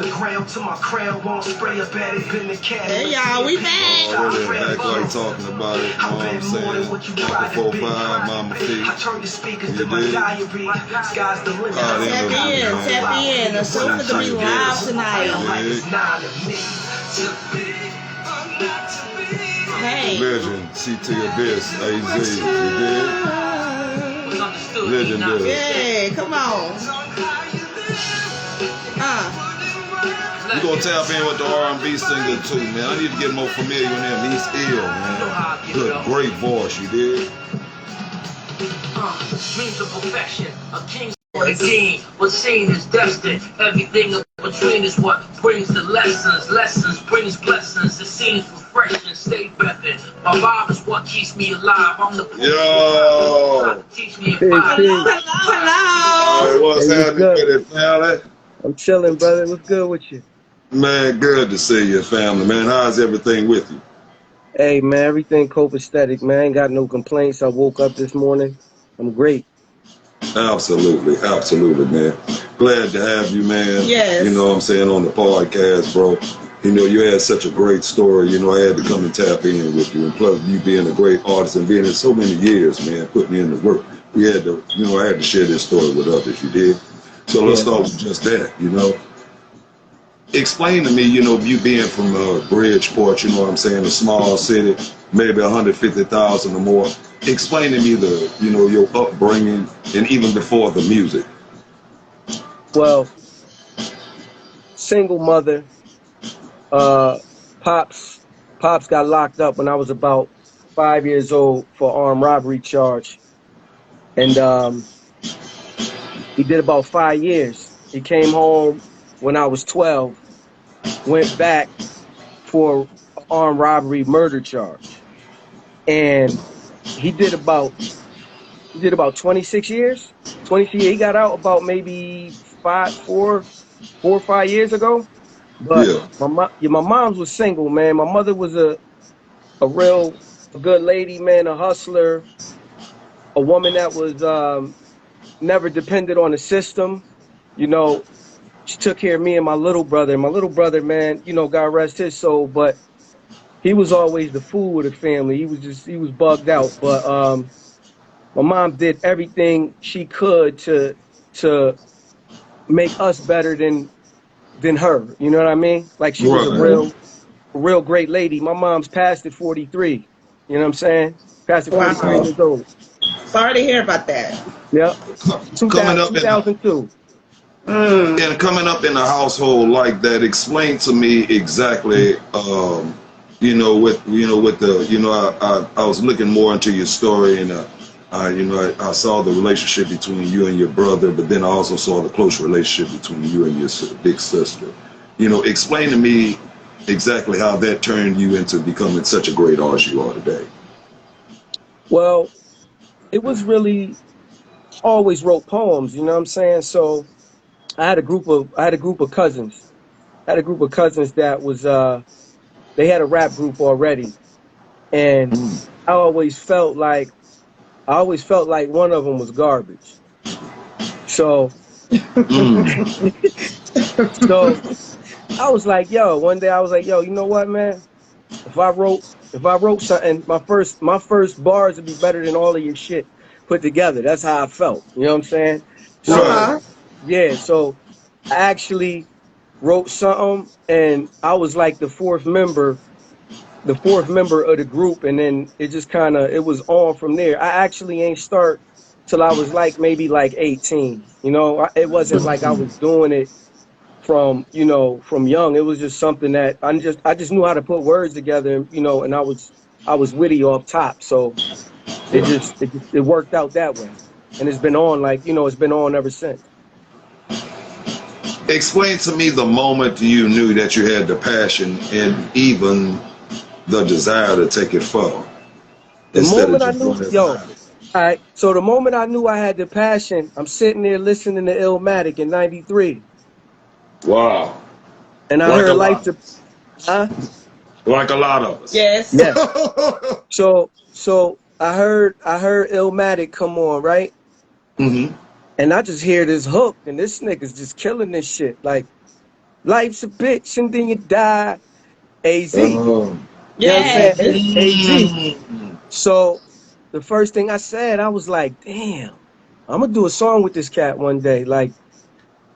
the ground till my crown won't spray up at it. Been the cat. Hey y'all, we back. Already act like talking about it. You know what I'm saying? UNK45, Mamafee. I turn the speakers to my diary. Sky's the limit. Tap in. The sofa to be live tonight. Hey. Legend, CT Abyss, AZ. You did? Legendary. Yeah, come on. We're gonna tap in with the R&B singer too, man. I need to get more familiar with him. He's ill, man. Good, great voice, you did. Dreams of perfection, a king or a king. What's seen is destined. Everything in between is what brings the lessons. Lessons brings blessings. The scene's refreshing, stay repping. My vibe is what keeps me alive. I'm the yo. Teach me Hello. Hey, what's happening with it, family? I'm chilling, brother. What's good with you? Man, good to see you, family, man. How's everything with you? Hey, man, everything copacetic, man. Ain't got no complaints. I woke up this morning. I'm great. Absolutely, absolutely, man. Glad to have you, man. Yes. You know what I'm saying, on the podcast, bro. You know, you had such a great story. You know, I had to come and tap in with you. And plus, you being a great artist and being in so many years, man, putting in the work. We had to, you know, I had to share this story with others, you did. So let's start with just that, you know. Explain to me, you know, you being from Bridgeport, you know what I'm saying, a small city, maybe 150,000 or more. Explain to me the, you know, your upbringing and even before the music. Well, single mother. Pops got locked up when I was about 5 years old for armed robbery charge, and he did about 5 years. He came home when I was 12, went back for armed robbery murder charge, and he did about 26 years. 26 years. He got out about maybe 4 or 5 years ago. But Yeah. my mom's was single, man. My mother was a real good lady, man, a hustler, a woman that was never depended on the system. You know, she took care of me and my little brother. My little brother, man, you know, God rest his soul, but he was always the fool of the family. He was bugged out. But my mom did everything she could to make us better than her. You know what I mean? Like she was a real great lady. My mom's passed at 43. You know what I'm saying? Passed at 43 years old. Sorry to hear about that. Yep. Coming up 2002. And coming up in a household like that, explain to me exactly, you know, with the, you know, I was looking more into your story, and you know, I saw the relationship between you and your brother, but then I also saw the close relationship between you and your big sister. You know, explain to me exactly how that turned you into becoming such a great artist you are today. Well, it was really always wrote poems, you know what I'm saying? So I had a group of cousins. I had a group of cousins that was they had a rap group already. And I always felt like one of them was garbage. So so I was like, yo, one day I was like, yo, you know what, man? If I wrote something, my first bars would be better than all of your shit put together. That's how I felt. You know what I'm saying? So yeah, so I actually wrote something, and I was like the fourth member of the group, and then it just it was on from there. I actually ain't start till I was like maybe like 18. You know, it wasn't like I was doing it from young. It was just something that I just knew how to put words together, you know, and I was witty off top. So it worked out that way. And it's been on, like, you know, it's been on ever since. Explain to me the moment you knew that you had the passion and even the desire to take it further. The moment I knew, all right, so the moment I knew I had the passion, I'm sitting there listening to Illmatic in '93. Wow. And I heard Life to, like a lot of us. Yes. Yeah. So I heard Illmatic come on, right? Mm-hmm. And I just hear this hook, and this nigga's just killing this shit. Like, Life's a bitch and then you die. AZ. You know what I'm Yeah. saying? AZ. So the first thing I said, I was like, damn, I'm gonna do a song with this cat one day. Like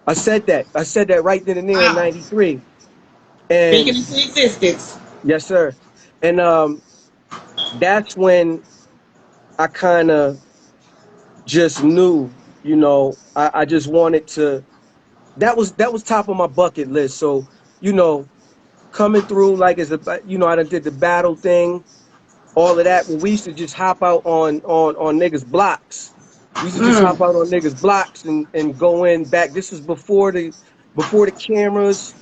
I said that. I said that right then and there in Wow. '93. Speaking And into existence. yes, sir. And that's when I kind of just knew, you know, I just wanted to. That was top of my bucket list. So, you know, coming through like as a, you know, I done did the battle thing, all of that. When we used to just hop out on niggas blocks. We used to just hop out on niggas blocks and go in back. This was before the cameras.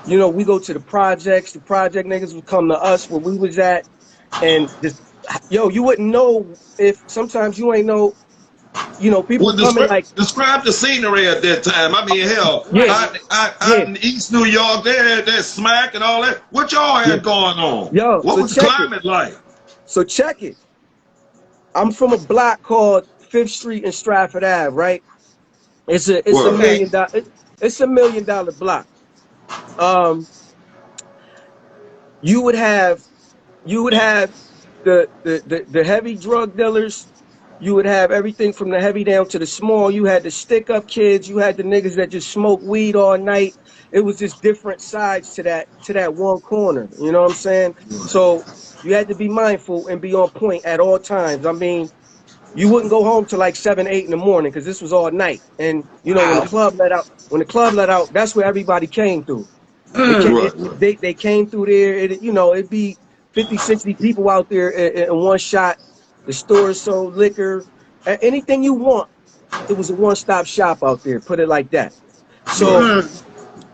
You know, we go to the projects. The project niggas would come to us where we was at, and just yo, you wouldn't know if sometimes you ain't know. You know, people Well, coming like, describe the scenery at that time. I mean, hell, yeah, yeah, out in East New York, they had that smack and all that. What y'all yeah. had going on? Yo, What so was the check it. climate like? So check it. I'm from a block called Fifth Street and Stratford Ave, right? It's a Well, Okay. it's $1 million block. Um, you would have the heavy drug dealers. You would have everything from the heavy down to the small. You had the stick up kids. You had the niggas that just smoke weed all night. It was just different sides to that one corner. You know what I'm saying? So you had to be mindful and be on point at all times. I mean, you wouldn't go home till like 7, 8 in the morning because this was all night. And you know, Wow. when the club let out, that's where everybody came through. right, right. They came through there. You know, it'd be 50, 60 people out there in one shot. The store sold liquor, anything you want. It was a one-stop shop out there. Put it like that. So Right.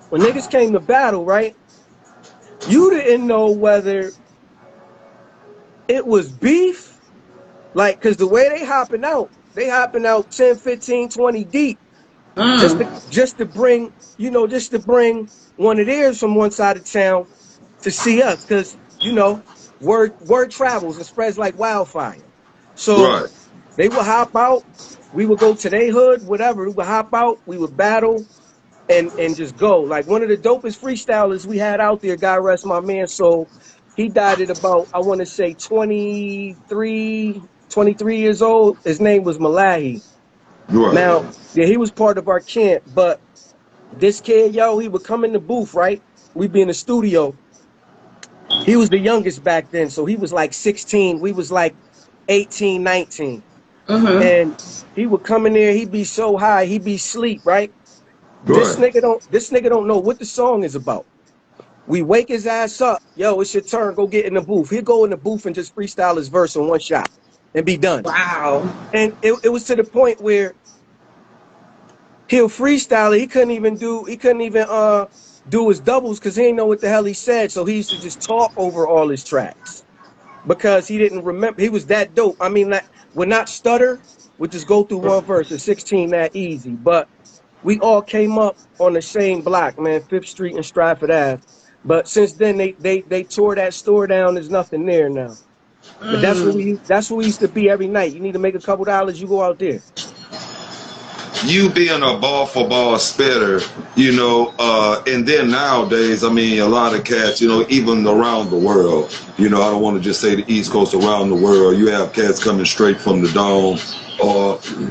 when niggas came to battle, right? You didn't know whether it was beef, like, cause the way they hopping out 10, 15, 20 deep. Just to bring, you know, just to bring one of theirs from one side of town to see us, because you know, word travels and spreads like wildfire. So Right. they would hop out, we would go to their hood, whatever. We would hop out, we would battle and just go. Like one of the dopest freestylers we had out there, God rest my man. So he died at about, I want to say 23 years old. His name was Malahi. Now, Right. yeah, he was part of our camp, but this kid, yo, he would come in the booth, right? We'd be in the studio. He was the youngest back then, so he was like 16. We was like 18, 19. And he would come in there, he'd be so high, he'd be asleep, right? Right. This nigga don't know what the song is about. We wake his ass up, yo, it's your turn, go get in the booth. He'd go in the booth and just freestyle his verse in one shot and be done. Wow. And it was to the point where he'll freestyle it. He couldn't even do his doubles because he didn't know what the hell he said. So he used to just talk over all his tracks because he didn't remember. He was that dope. I mean, that would not stutter, would just go through one verse at 16 that easy. But we all came up on the same block, man, Fifth Street and Stratford Ave. But since then they tore that store down. There's nothing there now. But that's where we used to be every night. You need to make a couple dollars, you go out there. You being a ball for ball spitter, you know, and then nowadays, I mean, a lot of cats, you know, even around the world, you know, I don't want to just say the East Coast, around the world, you have cats coming straight from the dome,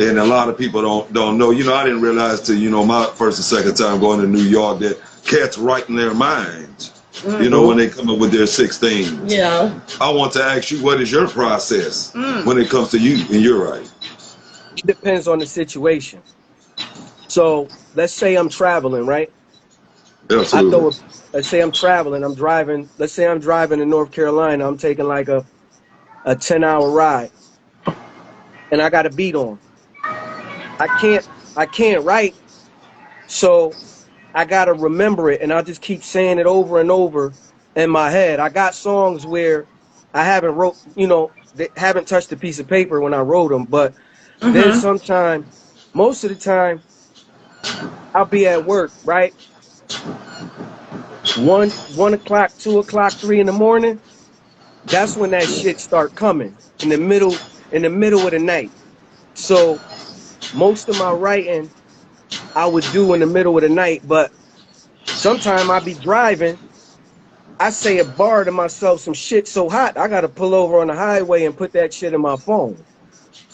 and a lot of people don't know. You know, I didn't realize till, you know, my first and second time going to New York that cats write in their minds, you know, when they come up with their 16s. Yeah. I want to ask you, what is your process when it comes to you and your writing? It depends on the situation. So let's say I'm traveling, right? Absolutely. Let's say I'm traveling, I'm driving, let's say I'm driving to North Carolina, I'm taking like a 10-hour ride and I got a beat on. I can't write, so I gotta remember it and I'll just keep saying it over and over in my head. I got songs where I haven't wrote, you know, they haven't touched a piece of paper when I wrote them, but then sometime, most of the time, I'll be at work, right? 1 o'clock, 2 o'clock, 3 in the morning. That's when that shit start coming in the middle of the night. So most of my writing I would do in the middle of the night, but Sometime I be driving, I say a bar to myself, some shit so hot, I gotta pull over on the highway and put that shit in my phone.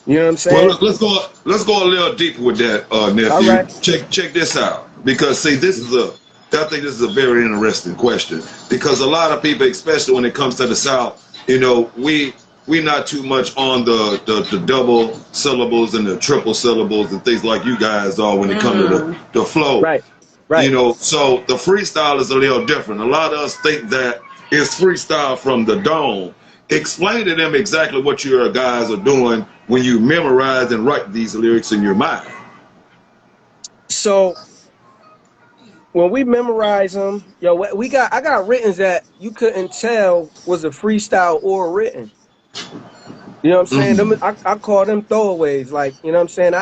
You know what I'm Well, saying? let's go a little deeper with that, All nephew. right. Check this out, because see, I think this is a very interesting question, because a lot of people, especially when it comes to the South, you know, we not too much on the double syllables and the triple syllables and things like you guys are when it comes to the flow. Right. You Right. know, so the freestyle is a little different. A lot of us think that it's freestyle from the dome. Explain to them exactly what you guys are doing when you memorize and write these lyrics in your mind. So when we memorize them, yo, I got writtens that you couldn't tell was a freestyle or written. You know what I'm saying? Mm. I call them throwaways. Like, you know what I'm saying?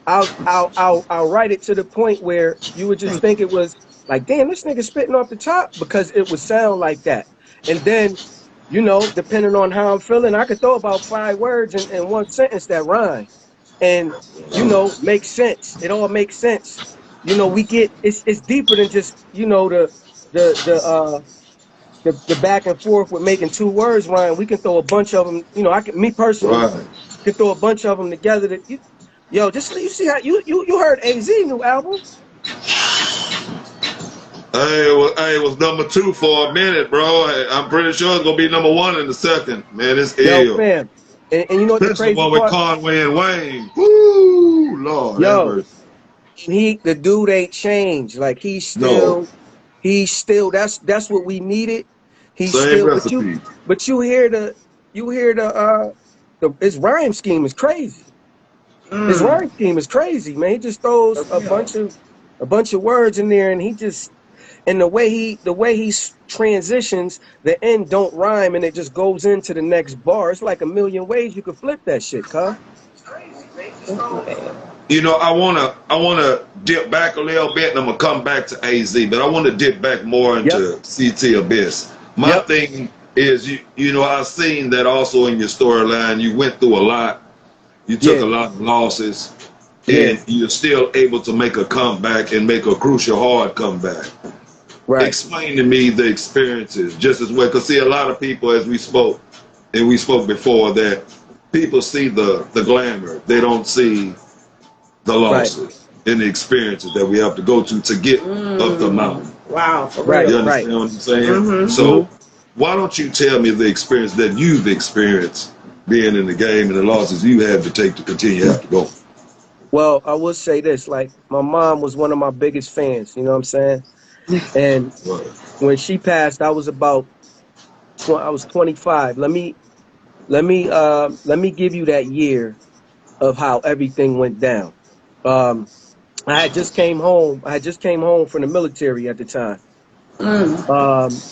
I'll write it to the point where you would just think it was like, damn, this nigga spitting off the top, because it would sound like that. And then, you know, depending on how I'm feeling, I could throw about 5 words in one sentence that rhyme and, you know, make sense. It all makes sense. You know, it's deeper than just, you know, the the back and forth with making 2 words rhyme. We can throw a bunch of them. You know, me personally Right. can throw a bunch of them together. Yo, just you see how you heard AZ new album. Hey, it was number 2 for a minute, bro. I'm pretty sure it's gonna be number 1 in the second. Man, it's Yo, ill. fam, and you know what the That's the crazy one with part? Conway and Wayne. Woo, Lord, have Yo, mercy. the dude ain't changed. Like No, he's still. That's what we needed. He's same still. recipe. But you hear his rhyme scheme is crazy. His rhyme scheme is crazy, man. He just throws a bunch of words in there, and and the way he transitions, the end don't rhyme, and it just goes into the next bar. It's like a million ways you could flip that shit, cuz. You know, I wanna dip back a little bit, and I'm gonna come back to AZ, but I want to dip back more Yep, into CT Abyss. My yep, thing is, you know, I've seen that also in your storyline. You went through a lot. You took yeah, a lot of losses, yeah, and you're still able to make a comeback and make a crucial hard comeback. right, Explain to me the experiences just as well, because see, a lot of people, as we spoke, and we spoke before, that people see the glamour, they don't see the right, losses and the experiences that we have to go to get up the mountain. Wow, for right, You real. right. understand what I'm saying? hmm So why don't you tell me the experience that you've experienced being in the game and the losses you had to take to continue to have to go? Well, I will say this: like, my mom was one of my biggest fans. You know what I'm saying? And Right. when she passed, I was about I was 25. Let me give you that year of how everything went down. Um, I had just came home from the military at the time. Um,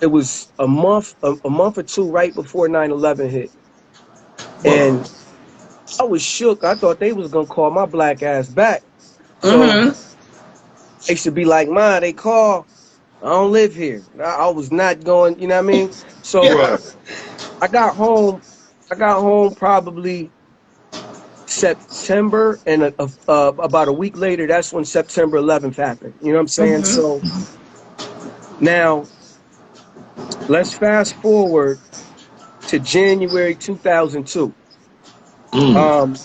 it was a month or two right before 9/11 hit, Wow. and I was shook. I thought they was gonna call my black ass back. So they should be like, "Ma, they call. I don't live here." I was not going. You know what I mean? So Yeah. Right. I got home. I got home probably September, and about a week later, that's when September 11th happened. You know what I'm saying? So now let's fast forward to January 2002. Mm. Um,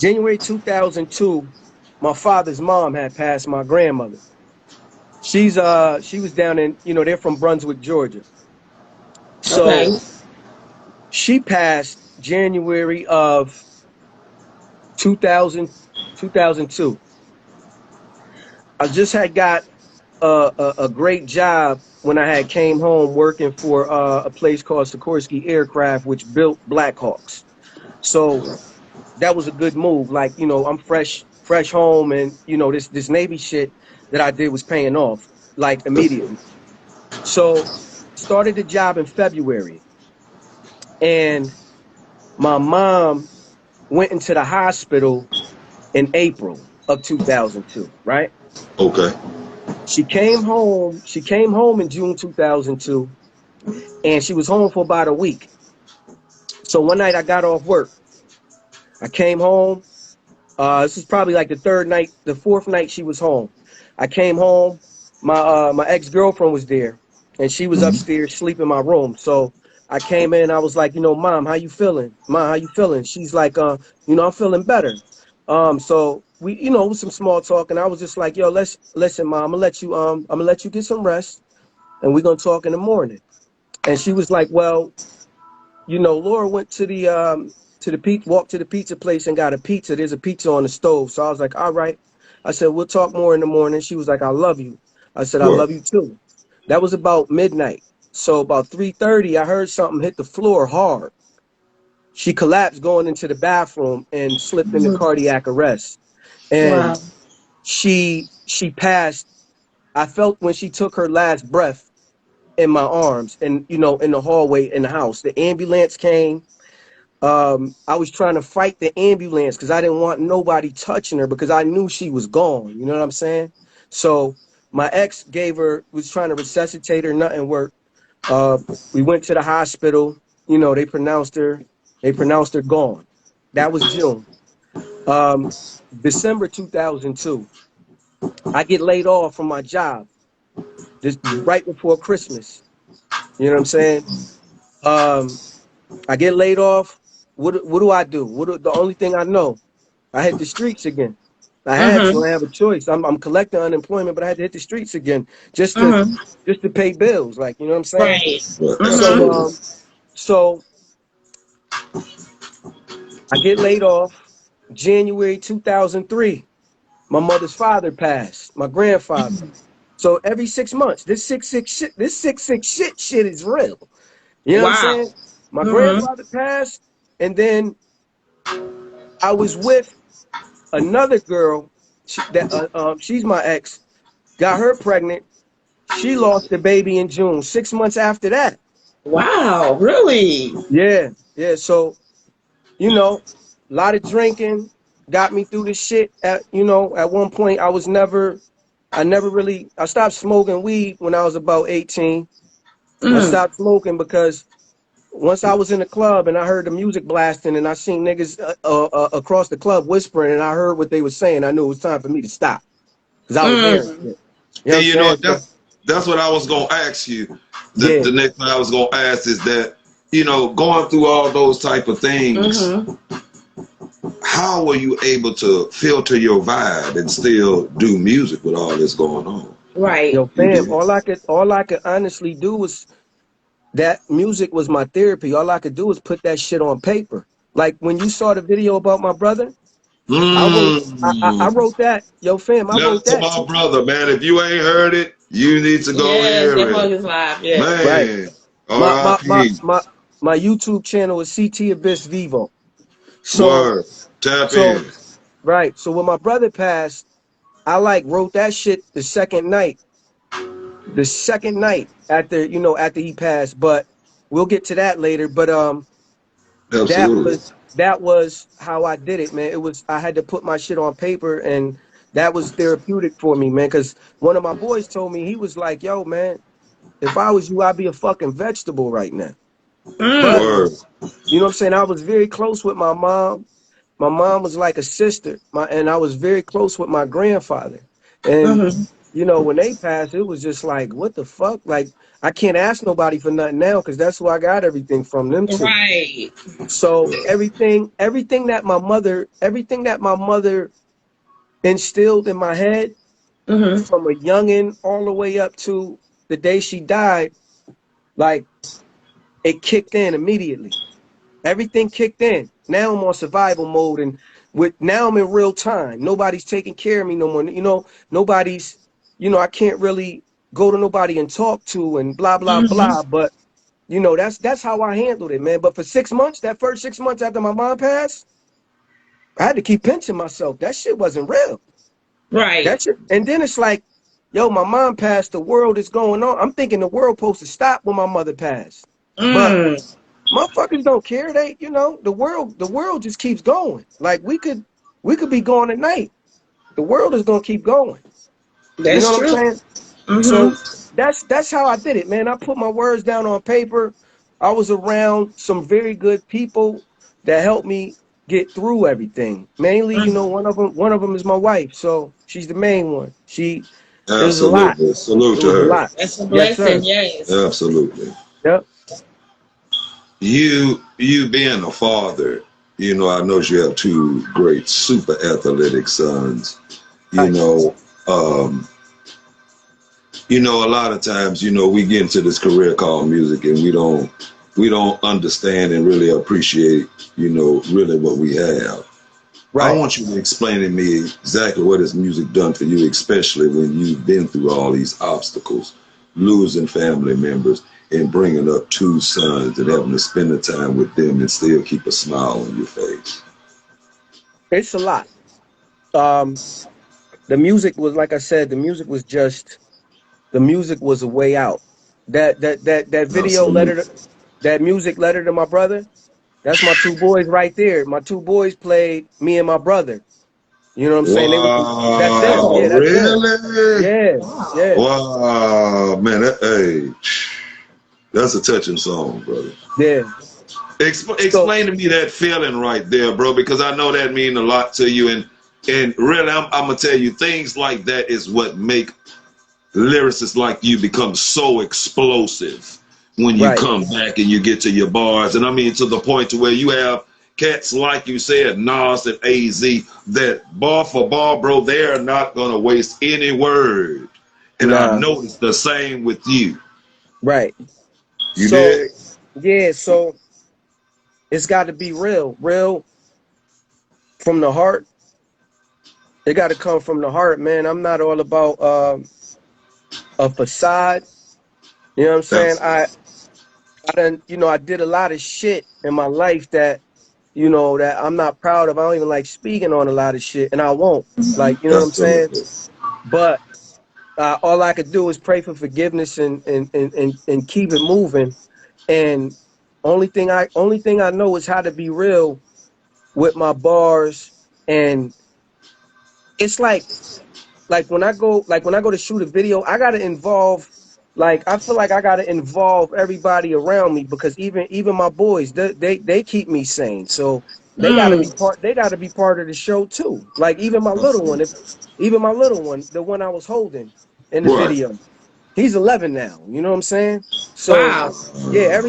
January 2002, my father's mom had passed my grandmother. She was down in, you know, they're from Brunswick, Georgia. Okay. So she passed January of 2000, 2002. I just had got a great job when I had came home working for a place called Sikorsky Aircraft, which built Black Hawks. So that was a good move. Like, you know, I'm fresh home, and you know, this Navy shit that I did was paying off like immediately. So started the job in February, and my mom went into the hospital in April of 2002, right? Okay. She came home in June 2002, and she was home for about a week. So one night I got off work. I came home. This is probably like the 4th night she was home. I came home. my ex-girlfriend was there, and she was upstairs sleeping in my room. So I came in, I was like, you know, Mom, how you feeling? Mom, how you feeling? She's like, you know, I'm feeling better. So we, you know, some small talk, and I was just like, yo, listen, Mom, I'm gonna let you get some rest, and we're gonna talk in the morning. And she was like, well, you know, Laura went to the pizza, walked to the pizza place and got a pizza. There's a pizza on the stove. So I was like, all right. I said, we'll talk more in the morning. She was like, I love you. I said, I Right. love you too. That was about midnight. So about 3:30, I heard something hit the floor hard. She collapsed going into the bathroom and slipped into cardiac arrest. Wow. And she passed. I felt when she took her last breath in my arms and, you know, in the hallway in the house. The ambulance came. I was trying to fight the ambulance because I didn't want nobody touching her because I knew she was gone. You know what I'm saying? So my ex was trying to resuscitate her, nothing worked. Uh, we went to the hospital. You know, they pronounced her gone. That was June. Um, December 2002, I get laid off from my job just right before Christmas. You know what I'm saying? Um, I get laid off. What do I do? The only thing I know, I hit the streets again. I had to. I have a choice. I'm collecting unemployment, but I had to hit the streets again just to pay bills. Like, you know what I'm saying? Right. Right. So Absolutely. so I get laid off January 2003. My mother's father passed, my grandfather. So every 6 months, this 6-6 shit is real. You know what I'm Wow. saying? My grandfather passed, and then I was with another girl she's my ex, got her pregnant. She lost the baby in June, 6 months after that. Wow. Really? Yeah. So, you know, a lot of drinking got me through this shit. You know, at one point I stopped smoking weed when I was about 18. I stopped smoking because once I was in the club and I heard the music blasting and I seen niggas across the club whispering and I heard what they were saying, I knew it was time for me to stop because I was hearing shit. You know what And I'm you know saying? what? So, That's what I was gonna ask you. yeah. The next thing I was gonna ask is that, you know, going through all those type of things, how were you able to filter your vibe and still do music with all this going on? Right. Yo, You fam, did. all I could honestly do was that music was my therapy. All I could do was put that shit on paper. Like when you saw the video about my brother, I Mm. wrote that. Yo, fam, I Now wrote to that my too. brother, man. If you ain't heard it, you need to go Yes, hear that it, plug is live. Yes. Right. man. My my my R.I.P. my my YouTube channel is CT Abyss Vivo. So Word. Tap so in. right. So when my brother passed, I like wrote that shit the second night. The second night after, you know, after he passed. But we'll get to that later. But that Absolutely. was how I did it, man. It was I had to put my shit on paper and that was therapeutic for me, man. Cause one of my boys told me, he was like, yo, man, if I was you, I'd be a fucking vegetable right now. But Word. you know what I'm saying? I was very close with my mom. My mom was like a sister. And I was very close with my grandfather. And you know, when they passed, it was just like, what the fuck? Like, I can't ask nobody for nothing now because that's who I got everything from, them two. Right. So everything that my mother instilled in my head from a youngin' all the way up to the day she died, like it kicked in immediately. Everything kicked in. Now I'm on survival mode and now I'm in real time. Nobody's taking care of me no more. You know, nobody's, you know, I can't really go to nobody and talk to and blah, blah, blah. But you know, that's how I handled it, man. But for 6 months, that first 6 months after my mom passed, I had to keep pinching myself. That shit wasn't real. Right. That shit. And then it's like, yo, my mom passed. The world is going on. I'm thinking the world supposed to stop when my mother passed. But motherfuckers don't care. They, you know, the world just keeps going. Like we could be going at night. The world is gonna keep going. You know That's what I'm true. saying? So that's how I did it, man. I put my words down on paper. I was around some very good people that helped me get through everything. Mainly, you know, one of them is my wife. So she's the main one. It was a lot. Absolutely. Salute It to was a her. lot. That's a Yes, sir. blessing, yes. Absolutely. Yep. You being a father, you know, I know you have two great super athletic sons. You Right. know, um, a lot of times, we get into this career called music and we don't understand and really appreciate, really what we have. I Right. want you to explain to me exactly what has music done for you, especially when you've been through all these obstacles, losing family members, and bringing up two sons and having to spend the time with them and still keep a smile on your face. It's a lot. Um, the music was, like I said, the music was a way out. That video letter, Absolutely. that music letter to my brother. That's my two boys right there. My two boys played me and my brother. You know what I'm saying? That's them. Wow, Yeah, that's them. really? Yeah, Wow. yeah, Wow, man, hey, that's a touching song, brother. yeah. So Explain to me that feeling right there, bro, because I know that means a lot to you. And really, I'm gonna tell you, things like that is what make lyricists like you become so explosive when you right. come back and you get to your bars. And I mean, to the point to where you have cats like you said, Nas and AZ, that bar for bar, bro, they're not gonna waste any word. And I've Nah, noticed the same with you. right. You So did? yeah, so it's got to be real, real from the heart. It got to come from the heart, man. I'm not all about a facade. You know what I'm saying? Absolutely. I done, I did a lot of shit in my life that, that I'm not proud of. I don't even like speaking on a lot of shit, and I won't. Like, you know what I'm saying? Absolutely. But all I could do is pray for forgiveness and keep it moving. And only thing I know is how to be real with my bars. And it's like when I go to shoot a video, I gotta involve, like, I feel like I gotta involve everybody around me, because even my boys, they keep me sane. So Mm. they gotta be part of the show too. Like even my little one, Absolutely. the one I was holding in the Right. video, he's 11 now. You know what I'm saying? So Wow. yeah,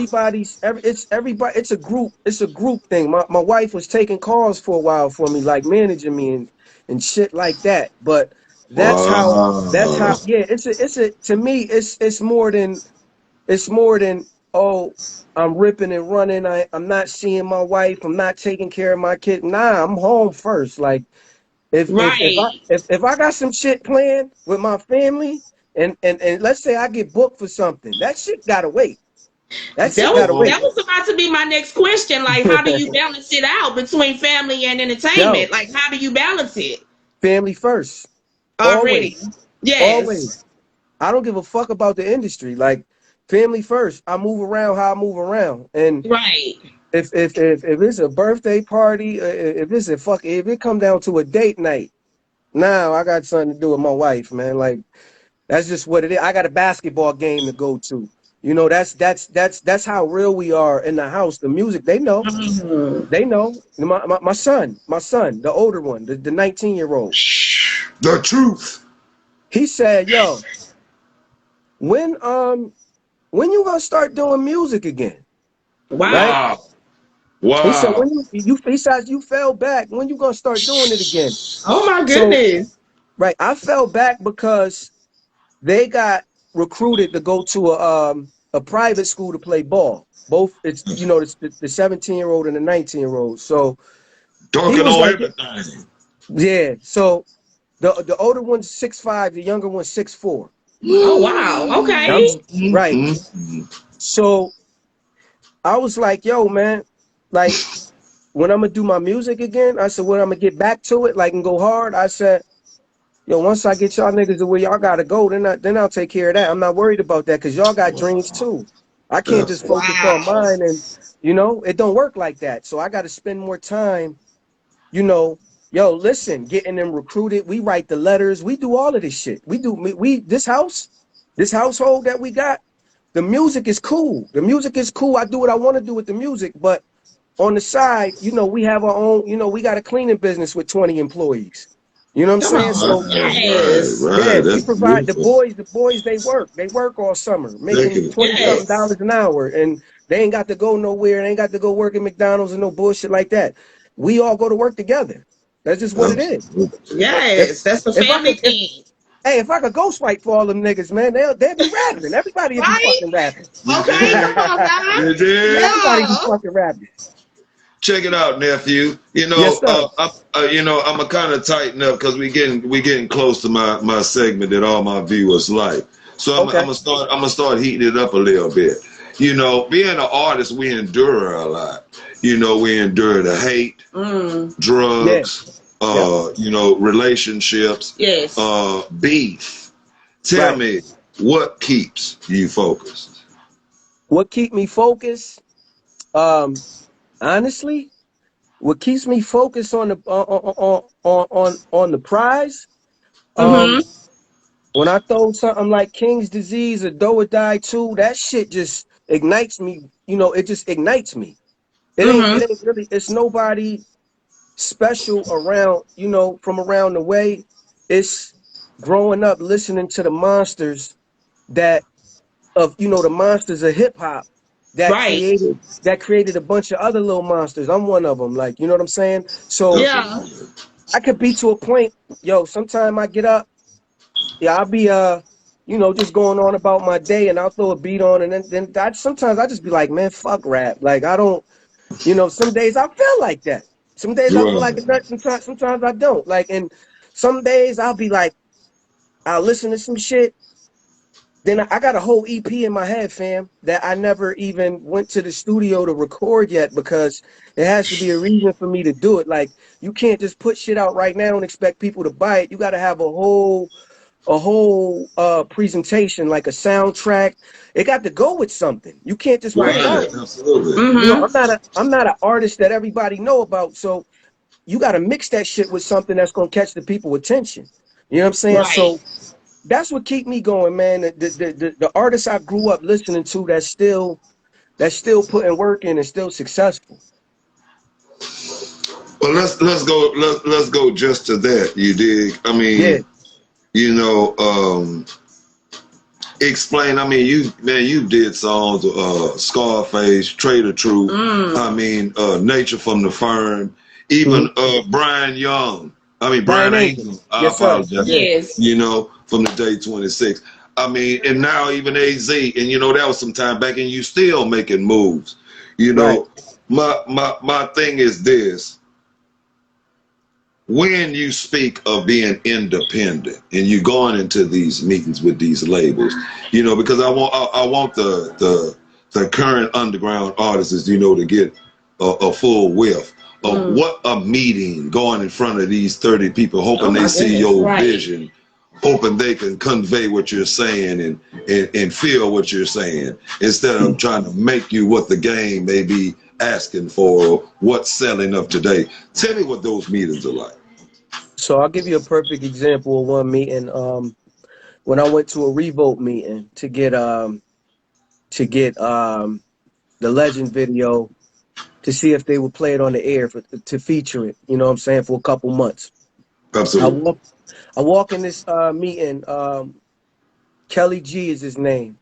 it's a group thing. My wife was taking calls for a while for me, like managing me and shit like that. But that's how Wow. yeah, it's a to me it's more than oh, I'm ripping and running, I'm not seeing my wife, I'm not taking care of my kid. Nah, I'm home first. Like Right. if I got some shit planned with my family, and let's say I get booked for something, that shit gotta wait. That That shit was gotta that wait. was about to be my next question. Like, how do you balance it out between family and Yo, entertainment? Like, how do you balance it family first. already? Always. Yes. Always. I don't give a fuck about the industry. Like, family first. I move around how I move around. And Right. if it's a birthday party, if it come down to a date night, now I got something to do with my wife, man. Like, that's just what it is. I got a basketball game to go to. That's how real we are in the house. The music, they know. Mhm. They know. My son, the older one, the 19-year-old. The truth. He said, "Yo, when when you gonna start doing music again?" Right? Wow. Wow. He said, Wow. "When he says you fell back. When you gonna start doing it again?" Oh my So, goodness. right, I fell back because they got recruited to go to a private school to play ball. Both, it's the 17-year-old and the 19-year-old. So he Talking was on like, everything. yeah. So the older one's 6'5", the younger one's 6'4". Oh wow. I'm Okay. right. Mm-mm. So I was like, yo, man, like, when I'm gonna do my music again, I said, when I'm gonna get back to it, like, and go hard, I said, yo, once I get y'all niggas to where y'all gotta go, then I'll take care of that. I'm not worried about that, because y'all got dreams too. I can't just Absolutely. focus on Wow. mine, and it don't work like that. So I gotta spend more time, you know, yo, listen, getting them recruited. We write the letters, we do all of this shit. We this household that we got, the music is cool. The music is cool. I do what I want to do with the music, but on the side, we have our own, we got a cleaning business with 20 employees. You know what I'm Come saying? on. So Yes. yeah, Right. we That's provide the beautiful. boys. The boys they work all summer, Thank making you. $20 something Yes. an hour, and they ain't got to go nowhere. They ain't got to go work at McDonald's and no bullshit like that. We all go to work together. That's just what it is. Absolutely. If Yes. That's a if I family could, thing. if I could ghost fight for all them niggas, man, they'll be rapping. Everybody would be Right? fucking rapping. You Okay, did. come on, You guys. did. Everybody be Yeah. fucking rapping. Check it out, nephew. Yes, sir. I'm a kind of tighten up because we getting close to my segment that all my viewers like. So I'm Okay. gonna start heating it up a little bit. Being an artist, we endure a lot. We endure the hate, Yeah. drugs, Yep. relationships, Yes. beef. Tell Right. me what keeps you focused. What keep me focused? Honestly, what keeps me focused on the on the prize? Um, Mm-hmm. when I throw something like King's Disease or Do or Die 2, that shit just ignites me. It just ignites me. Mm-hmm. It ain't really. It's nobody special around. From around the way. It's growing up listening to the monsters that the monsters of hip hop that Right. created a bunch of other little monsters. I'm one of them. Like, you know what I'm saying? So Yeah. Absolutely. I could be to a point, sometime I get up, yeah, I'll be just going on about my day and I'll throw a beat on and then sometimes I just be like, man, fuck rap. Like I don't, some days I feel like that. Some days I feel Right. like a nut, sometimes I don't. Like, and some days I'll be like, I'll listen to some shit. Then I got a whole EP in my head, fam, that I never even went to the studio to record yet because it has to be a reason for me to do it. Like you can't just put shit out right now and expect people to buy it. You got to have a whole presentation, like a soundtrack. It got to go with something. You can't just put it Right. out. Right. Absolutely. Mm-hmm. I'm not an artist that everybody know about. So you got to mix that shit with something that's gonna catch the people attention. You know what I'm saying? Right. So that's what keep me going, man. The artists I grew up listening to that's still putting work in and still successful. Well, let's go just to that. You dig? I Yeah. mean, you know, explain. I mean, you did songs, Scarface, Trader Truth. I mean, Nature from the Firm, even Mhm. Brian Young. I mean, Brian Brian Angel. Angel. I Yes, sir. apologize. Yeah. Yes. From the day 26. I mean, and now even AZ, and that was some time back, and you still making moves. You Right. know, my thing is this: when you speak of being independent and you going into these meetings with these labels, because I want the current underground artists, to get a full whiff of what a meeting going in front of these 30 people, Oh hoping they my see goodness. your Right. vision, hoping they can convey what you're saying and feel what you're saying instead of trying to make you what the game may be asking for or what's selling up today. Tell me what those meetings are like. So I'll give you a perfect example of one meeting. When I went to a Revolt meeting to get the Legend video to see if they would play it on the air to feature it. You know what I'm saying, for a couple months. I Absolutely. walk I walk in this meeting. Kelly G is his name.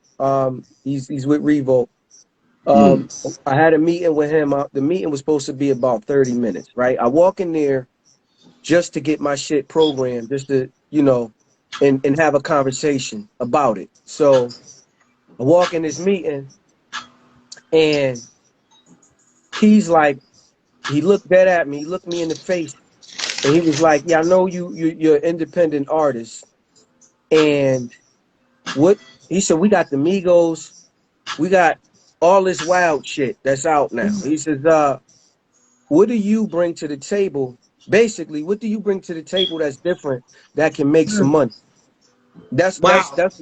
He's with Revolt. Mm. I had a meeting with him. The meeting was supposed to be about 30 minutes, right? I walk in there just to get my shit programmed, just to, and have a conversation about it. So I walk in this meeting and he's like, he looked dead at me, he looked me in the face, and he was like, yeah, I know you're an independent artist. And what he said, we got the Migos, we got all this wild shit that's out now. He says, what do you bring to the table? Basically, what do you bring to the table that's different that can make some money? That's that's Wow. that's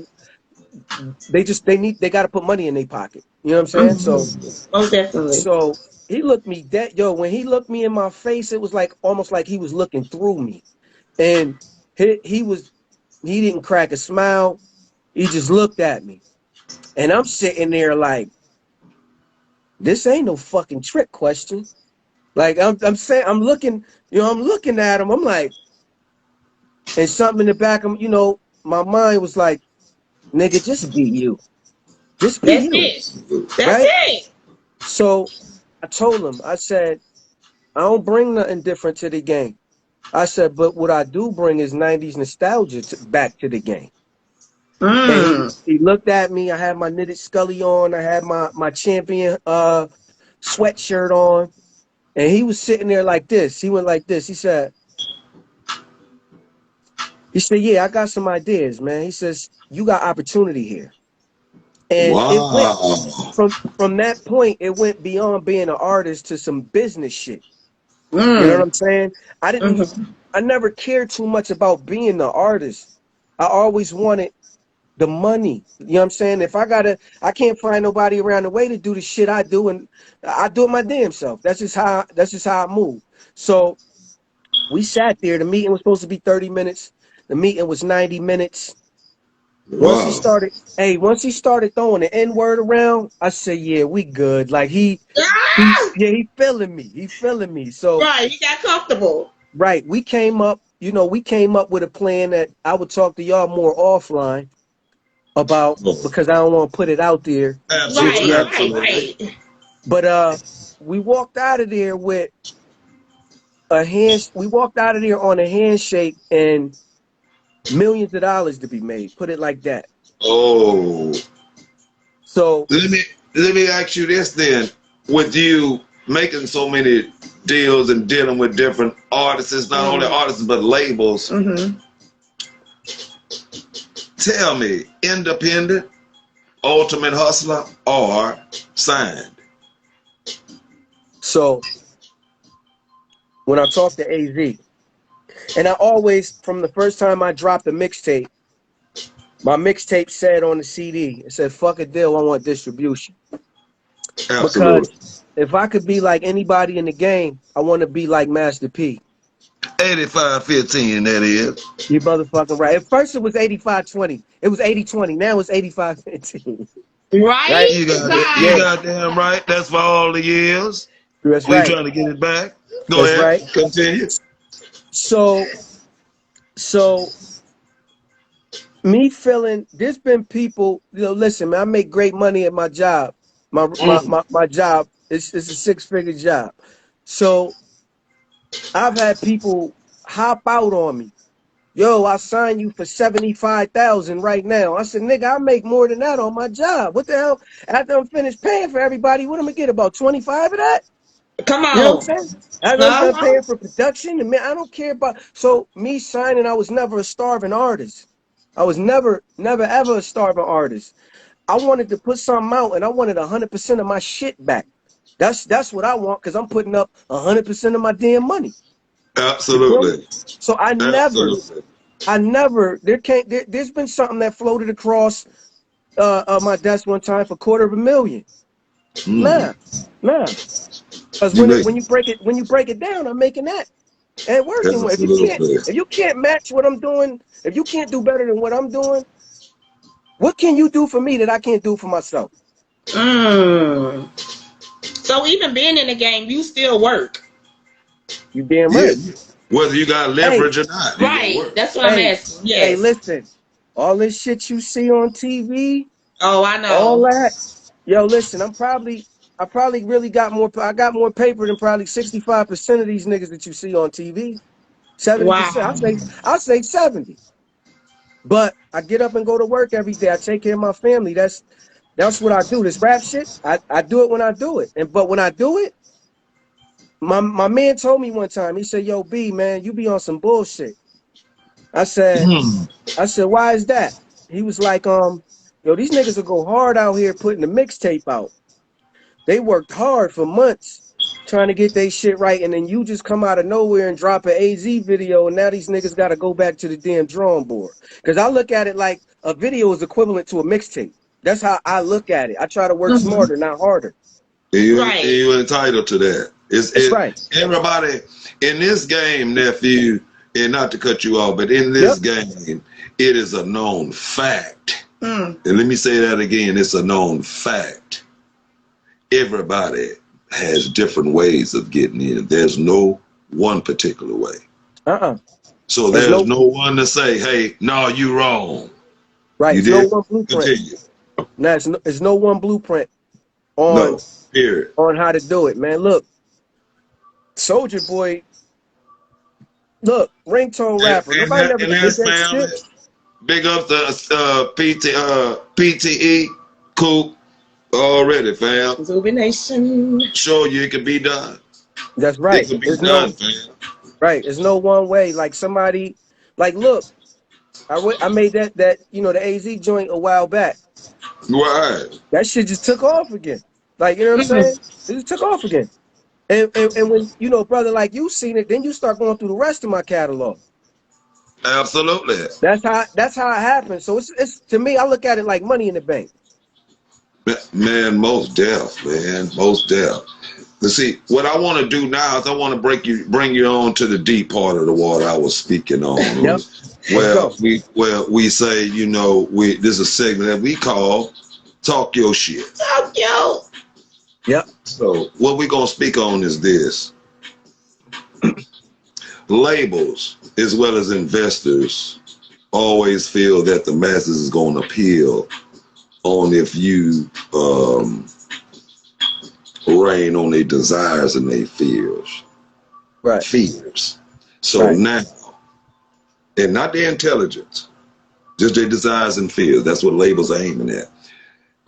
they got to put money in their pocket. You know what I'm saying? So Mm-hmm. Most definitely. so he looked me dead, when he looked me in my face, it was like almost like he was looking through me, and he didn't crack a smile. He just looked at me, and I'm sitting there like, this ain't no fucking trick question. Like I'm saying, I'm looking at him. I'm like, And something in the back of, you know, my mind was like, nigga, just be you. Just be That's you. it. That's Right? it. So I told him, I said, I don't bring nothing different to the game. I said, but what I do bring is 90s nostalgia back to the game. And he looked at me. I had my knitted Scully on. I had my champion sweatshirt on. And he was sitting there like this. He went like this. He said, yeah, I got some ideas, man. He says, you got opportunity here. And it went Wow. from that point, it went beyond being an artist to some business shit. You know what I'm saying? I never cared too much about being the artist. I always wanted the money. You know what I'm saying? If I can't find nobody around the way to do the shit I do, and I do it my damn self. That's just how I move. So we sat there. The meeting was supposed to be 30 minutes. The meeting was 90 minutes. Once he Wow. started throwing the N-word around, I said, yeah, we good. Like he feeling me. He feeling me. So Right, he got comfortable. right, we came up with a plan that I would talk to y'all more offline about, because I don't want to put it out there just Absolutely. yet. Right. But we walked out of there with we walked out of there on a handshake and millions of dollars to be made. Put it like that. Oh. So Let me ask you this then. With you making so many deals and dealing with different artists, not only artists but labels, tell me, independent, ultimate hustler, or signed? So when I talked to AZ, and I always, from the first time I dropped a mixtape, my mixtape said on the CD, it said, fuck a deal, I want distribution. Absolutely. Because if I could be like anybody in the game, I want to be like Master P. 85-15, that is. You motherfucking right. At first it was 85-20. It was 80-20. Now it's 85-15. Right? Right? You got it. You Yeah, got damn right. That's for all the years. that's We right. trying to get it back. Go That's ahead. right. Continue. So me feeling, there's been people, listen, man, I make great money at my job. My job is a 6-figure job. So I've had people hop out on me. Yo, I signed you for 75,000 right now. I said, nigga, I make more than that on my job. What the hell? After I'm finished paying for everybody, what am I gonna get? About 25 of that? Come You know what on. I'm saying? After I'm done paying for production, and man, I don't care about. So me signing, I was never a starving artist. I was never ever a starving artist. I wanted to put something out, and I wanted 100% of my shit back. That's what I want, because I'm putting up 100% of my damn money. Absolutely. So Absolutely. there's been something that floated across my desk one time for $250,000. Nah. Because You make when you break it down, I'm making that and working with. absolutely. If you can't match what I'm doing, if you can't do better than what I'm doing, what can you do for me that I can't do for myself? So even being in the game, you still work. You damn Yeah. right. Whether you got leverage or not. you Right. gonna work. That's what I'm asking. Yes. Hey, listen, all this shit you see on TV, Oh, I know. all that. Yo, listen, I probably really got more. I got more paper than probably 65% of these niggas that you see on TV. 70%. Wow. I'll say 70. But I get up and go to work every day. I take care of my family. That's what I do. This rap shit, I do it when I do it. But when I do it, my man told me one time, he said, yo, B, man, you be on some bullshit. I said, why is that? He was like, yo, these niggas will go hard out here putting the mixtape out. They worked hard for months trying to get their shit right, and then you just come out of nowhere and drop an AZ video, and now these niggas got to go back to the damn drawing board. Because I look at it like a video is equivalent to a mixtape. That's how I look at it. I try to work smarter, not harder. You're entitled to that. That's right. Everybody in this game, nephew, and not to cut you off, but in this game, it is a known fact. And let me say that again, it's a known fact. Everybody has different ways of getting in. There's no one particular way. So there's no one to say, hey, no, you wrong. Right. You It's no did? one blueprint. Continue. Now, it's no one blueprint on No, period. on how to do it, man. Look, Soldier Boy, look, ringtone rapper. Nobody never And did that's that family. shit. Big up the PTE, Coop, already, fam. Zuby Nation. Show you it can be done. That's right. It can be There's done, no fam. right. There's no one way. Like somebody, like look, I made that the AZ joint a while back. Right. That shit just took off again. Like, you know what I'm saying? It just took off again. And when, brother, like you seen it, then you start going through the rest of my catalog. Absolutely. That's how it happens. So it's to me, I look at it like money in the bank. Man, most deaf, man. Most deaf. But see, what I want to do now is I want to bring you on to the deep part of the water I was speaking on. Yep. We say, this is a segment that we call Talk Your Shit. Talk yo. Yep. So what we're going to speak on is this. Labels, as well as investors, always feel that the masses is going to appeal on if you rain on their desires and their fears. Right. Fears. So now, and not their intelligence, just their desires and fears. That's what labels are aiming at.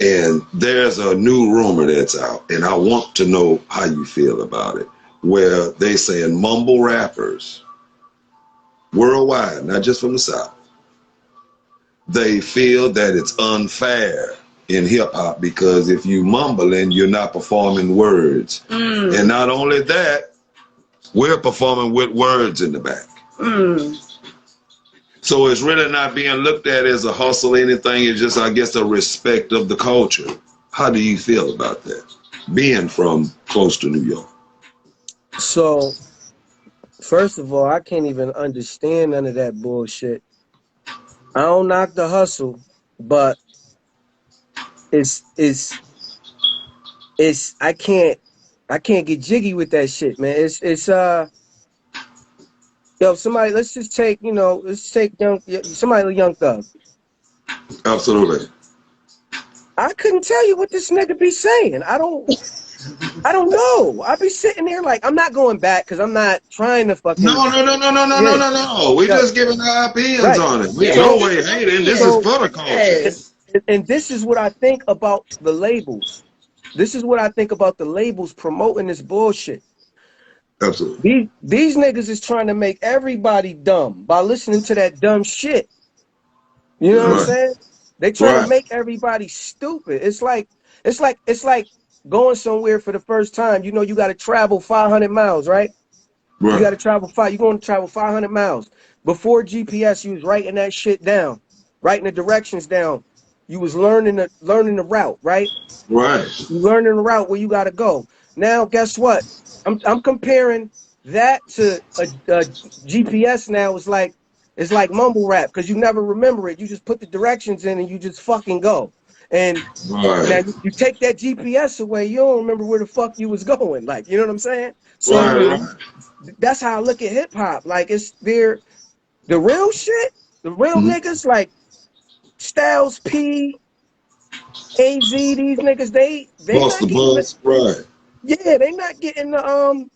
And there's a new rumor that's out, and I want to know how you feel about it, where they saying mumble rappers worldwide, not just from the South, they feel that it's unfair in hip hop because if you mumbling, you're not performing words. And not only that, we're performing with words in the back. So it's really not being looked at as a hustle or anything. It's just, I guess, a respect of the culture. How do you feel about that, being from close to New York? So, first of all, I can't even understand none of that bullshit. I don't knock the hustle, but it's I can't get jiggy with that shit, man. It's somebody, let's just take, somebody Young Thug. Absolutely. I couldn't tell you what this nigga be saying. I don't know. I be sitting there like, I'm not going back because I'm not trying to fucking. No. We're just giving our opinions on it. We no way hating. This is for the culture. And this is what I think about the labels. This is what I think about the labels promoting this bullshit. Absolutely. These niggas is trying to make everybody dumb by listening to that dumb shit. You know what I'm saying? They trying to make everybody stupid. It's like going somewhere for the first time. You got to travel 500 miles, right? You got to travel you're going to travel 500 miles. Before GPS, you was writing that shit down, writing the directions down. You was learning the route, right? Right. You learning the route where you got to go. Now, guess what? I'm comparing that to a GPS now. It's like mumble rap because you never remember it. You just put the directions in and you just fucking go. And now you take that GPS away, you don't remember where the fuck you was going. Like, you know what I'm saying? So that's how I look at hip hop. Like the real shit, the real niggas like Styles P, AZ, these niggas, they not getting yeah, they not getting the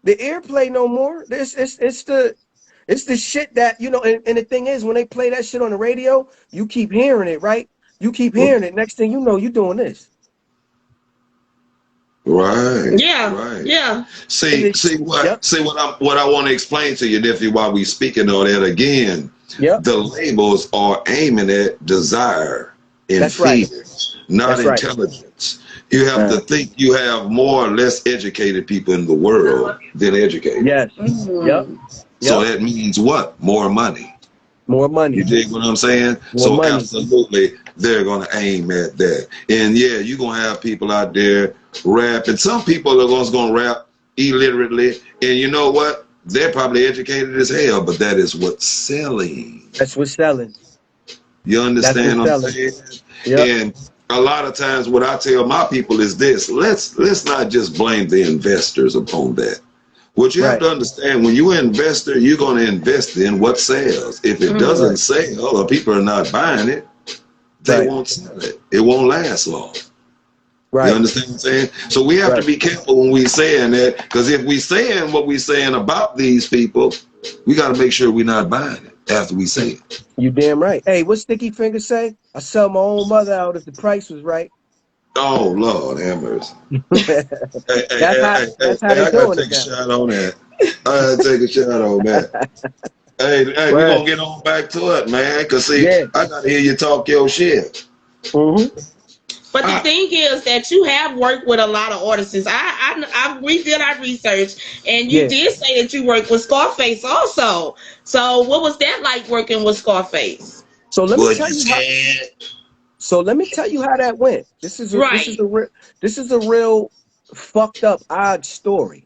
airplay no more. It's the shit that, and the thing is, when they play that shit on the radio, you keep hearing it, right? You keep hearing it. Next thing you know, you doing this. Right. Yeah. Right. Yeah. See what I want to explain to you, Diffie, while we speaking on that again. Yep. The labels are aiming at desire and fears, not intelligence. You have to think you have more or less educated people in the world than educated. Yes. Yep. So that means what? More money. More money. You dig what I'm saying? More money. Absolutely, they're going to aim at that. And yeah, you're going to have people out there rap. And some people are going to rap illiterately. And you know what? They're probably educated as hell, but that is what's selling. That's what's selling. You understand what I'm saying? Yep. And a lot of times what I tell my people is this: let's not just blame the investors upon that. What you have Right. to understand, when you're an investor, you're going to invest in what sells. If it doesn't sell, or people are not buying it, they won't sell it. It won't last long. Right. You understand what I'm saying? So we have to be careful when we saying that, because if we saying what we saying about these people, we got to make sure we're not buying it after we say it. You damn right. Hey, what Sticky Finger say? I sell my own mother out if the price was right. Oh Lord, have mercy. That's how they I gotta doing take it a now. shot on that. I gotta take a shot on that. Hey, we're gonna get on back to it, man. Cause see, I gotta hear you talk your shit. But the thing is that you have worked with a lot of artists. We did our research, and you did say that you worked with Scarface also. So what was that like working with Scarface? So let me tell you how. So let me tell you how that went. This is a real fucked up odd story.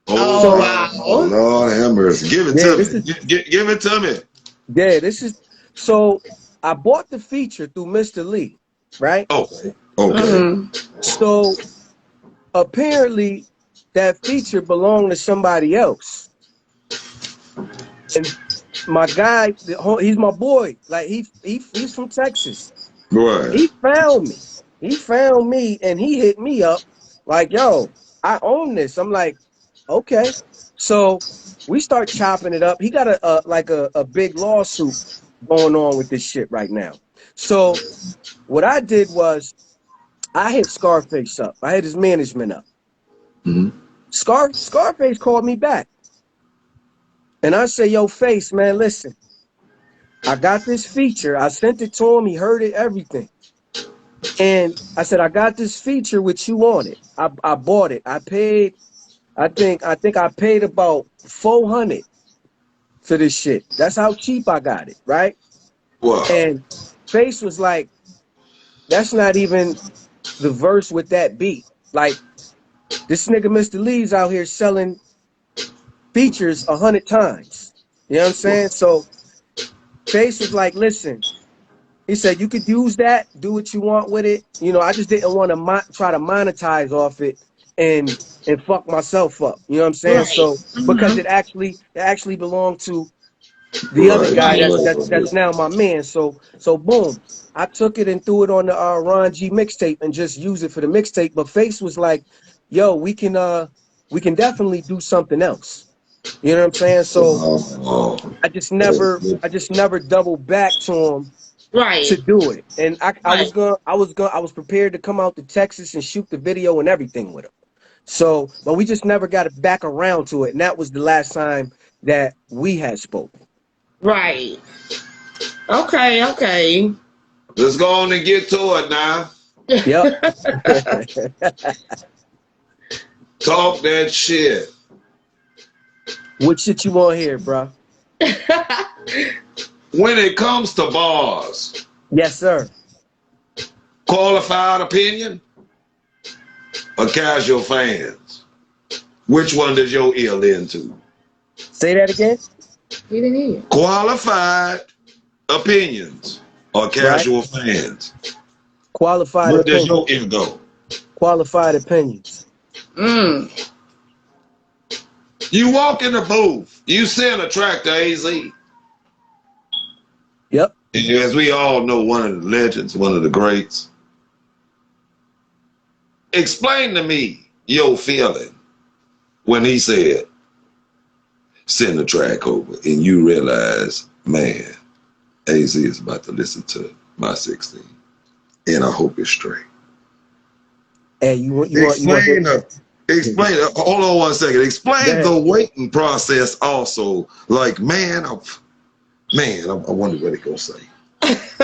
Oh, wow. Lord have mercy. Give it to me. Give it to me. Yeah, this is so I bought the feature through Mr. Lee, right? Okay. So apparently that feature belonged to somebody else. And my guy, he's my boy. Like he's from Texas. Right. He found me. He found me and he hit me up like, yo, I own this. I'm like, okay. So we start chopping it up. He got a big lawsuit going on with this shit right now. So what I did was I hit Scarface up. I hit his management up. Scarface called me back. And I say, yo, Face, man, listen. I got this feature. I sent it to him. He heard it, everything. And I said, I got this feature with you on it. I bought it. I paid, I think I paid about $400 for this shit. That's how cheap I got it, right? Wow. And Face was like, that's not even the verse with that beat. Like, this nigga Mr. Lee's out here selling features 100 times. You know what I'm saying? So Face was like, listen, he said, you could use that, do what you want with it. You know, I just didn't want to try to monetize off it and fuck myself up. You know what I'm saying? So because it actually belonged to the other guy that's now my man. So boom, I took it and threw it on the Ron G mixtape and just use it for the mixtape. But Face was like, yo, we can definitely do something else. You know what I'm saying? So I just never doubled back to him to do it. And I was prepared to come out to Texas and shoot the video and everything with him. So, but we just never got back around to it. And that was the last time that we had spoken. Right. Okay. Let's go on and get to it now. Yep. Talk that shit. What shit you want here, bro? When it comes to bars. Yes, sir. Qualified opinion or casual fans? Which one does your ear lean to? Say that again. We didn't hear. Qualified opinions or casual fans? Qualified Where opinions. does your ear go? Qualified opinions. You walk in the booth, you send a track to AZ. Yep. And as we all know, one of the legends, one of the greats. Explain to me your feeling when he said, send the track over, and you realize, man, AZ is about to listen to my 16, and I hope it's straight. Hey, Explain, hold on one second. Explain the waiting process also. Like, man, I wonder what he gonna say.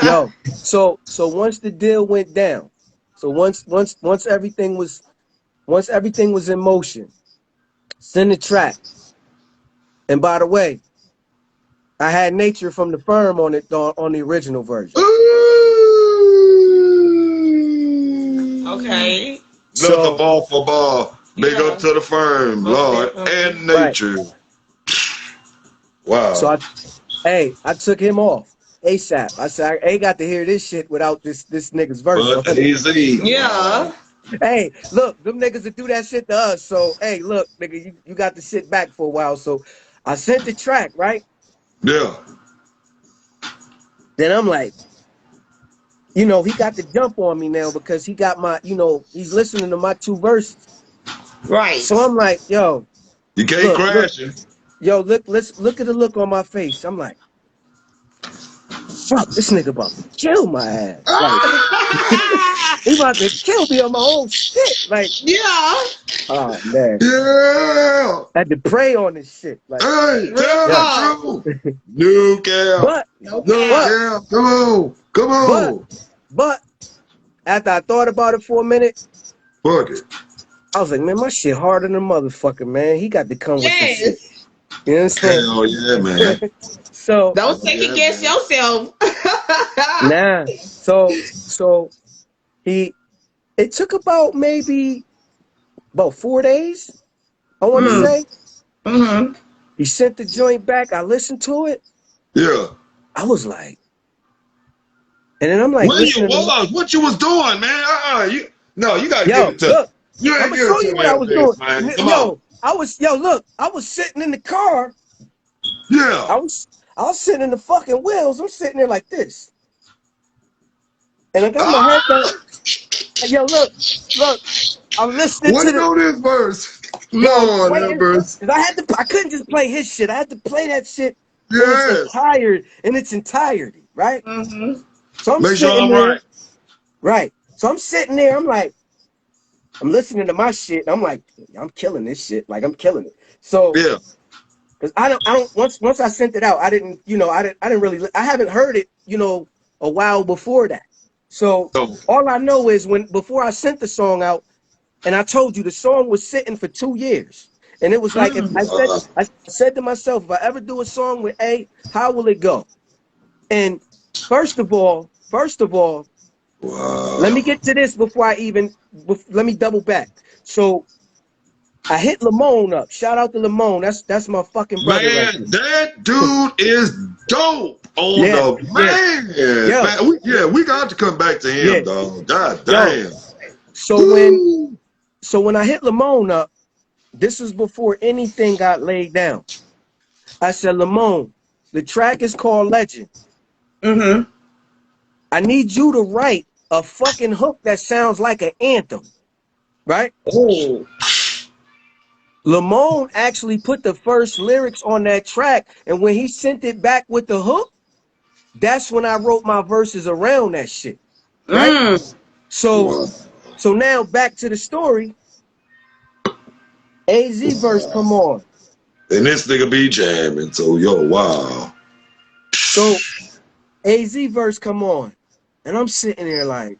Yo, so once the deal went down, so once everything was in motion, send the track. And by the way, I had Nature from the Firm on it on the original version. Okay. Another ball for ball. Big up to the Firm, Lord, and Nature. Right. Wow. So I took him off ASAP. I said, I ain't got to hear this shit without this nigga's verse. AZ. Yeah. Hey, look, them niggas that do that shit to us. So, hey, look, nigga, you got to sit back for a while. So I sent the track, right? Yeah. Then I'm like, you know, he got the jump on me now because he got my, you know, he's listening to my 2 verses. Right. So I'm like, yo, You can't look, crash it. yo, look at the look on my face. I'm like, fuck, this nigga about to kill my ass. Like, he about to kill me on my own shit. Like, Yeah. oh man. Yeah. I had to pray on this shit. Like, Hey, tell Yeah. the truth. No cap. but, No No cap. cap. Come on. Come on. but after I thought about it for a minute, Fuck it. I was like, man, my shit harder than a motherfucker, man. He got to come with some shit. Yes. You understand? Hell yeah, man. So Don't second guess yourself. nah. So it took about maybe about 4 days, I want to say. Mm-hmm. He sent the joint back. I listened to it. Yeah. I was like, and then I'm like, Where you listening to was? What you was doing, man? You gotta give yo, it to look, you. I'm Ain't gonna give show it to you me what I was doing. man. Come on. Look, I was sitting in the car. Yeah. I was sitting in the fucking wheels. I'm sitting there like this. And I got my head down. Yo, look, I'm listening to Wait the on this verse. yo, Lord wait, have mercy. because I couldn't just play his shit. I had to play that shit Yes. in its entirety, right? Mm-hmm. So I'm Make sure sitting I'm there, right. right? So I'm sitting there, I'm like, I'm listening to my shit. I'm like, I'm killing this shit. Like I'm killing it. So Yeah. because I don't once I sent it out, I didn't really I haven't heard it, a while before that. So So, all I know is before I sent the song out, and I told you the song was sitting for 2 years. And it was like if I said to myself, if I ever do a song with A, how will it go? And first of all, let me wow. get to this before let me double back. So I hit Lamone up. Shout out to Lamone. That's my fucking brother right Man, there. that dude is dope on Yeah, the man. yo, Man, we got to come back to yeah, him, dog. God yo. damn. So when I hit Lamone up, this was before anything got laid down. I said, Lamone, the track is called Legend. Mm-hmm. I need you to write a fucking hook that sounds like an anthem, right? Oh. Lamone actually put the first lyrics on that track, and when he sent it back with the hook, that's when I wrote my verses around that shit, right? Mm. So Wow. now back to the story. AZ verse come on. And this nigga be jamming. So, yo, wow. So AZ verse come on. And I'm sitting there like,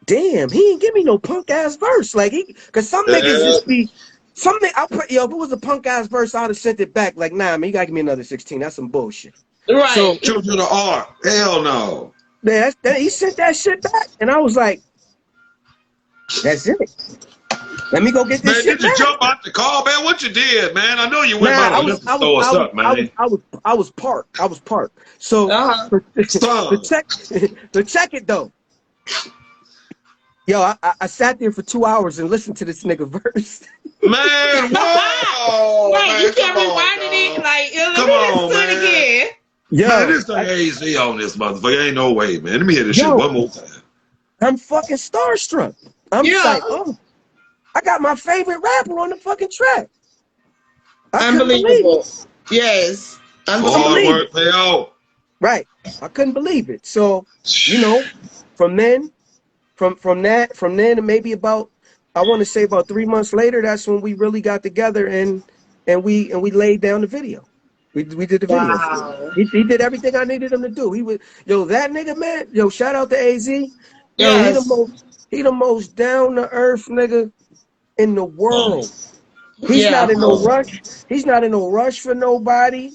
damn, he ain't give me no punk ass verse. Like cause some niggas Yeah. just be something. If it was a punk ass verse, I'd have sent it back. Like, nah, man, you gotta give me another 16. That's some bullshit. Right. So True to the art. Hell no. he sent that shit back, and I was like, that's it. Let me go get this Man, shit did you back. jump out the car, man? What you did, man? I know you went Nah, by the liquor store or something, man. I was parked. So Uh-huh. Son. to check it though. Yo, I sat there for 2 hours and listened to this nigga verse. Man, whoa! Right, Man, you kept come on, rewinding it dog. like, Come on, let me listen to it man. again. Yo, Man, this thing AZ on this motherfucker. Ain't no way, man. Let me hear this shit one more time. I'm fucking starstruck. I'm just Yeah. like, oh, I got my favorite rapper on the fucking track. I couldn't believe Unbelievable. it. Yes. Hard Unbelievable. work pay off. Right. I couldn't believe it. So, from then to maybe about, I want to say about 3 months later, that's when we really got together and we laid down the video. We did the video for it. Wow. He did everything I needed him to do. That nigga, man, shout out to AZ. Yo, he Yes. the most down to earth nigga in the world. He's Yeah. not in no rush. He's not in no rush for nobody.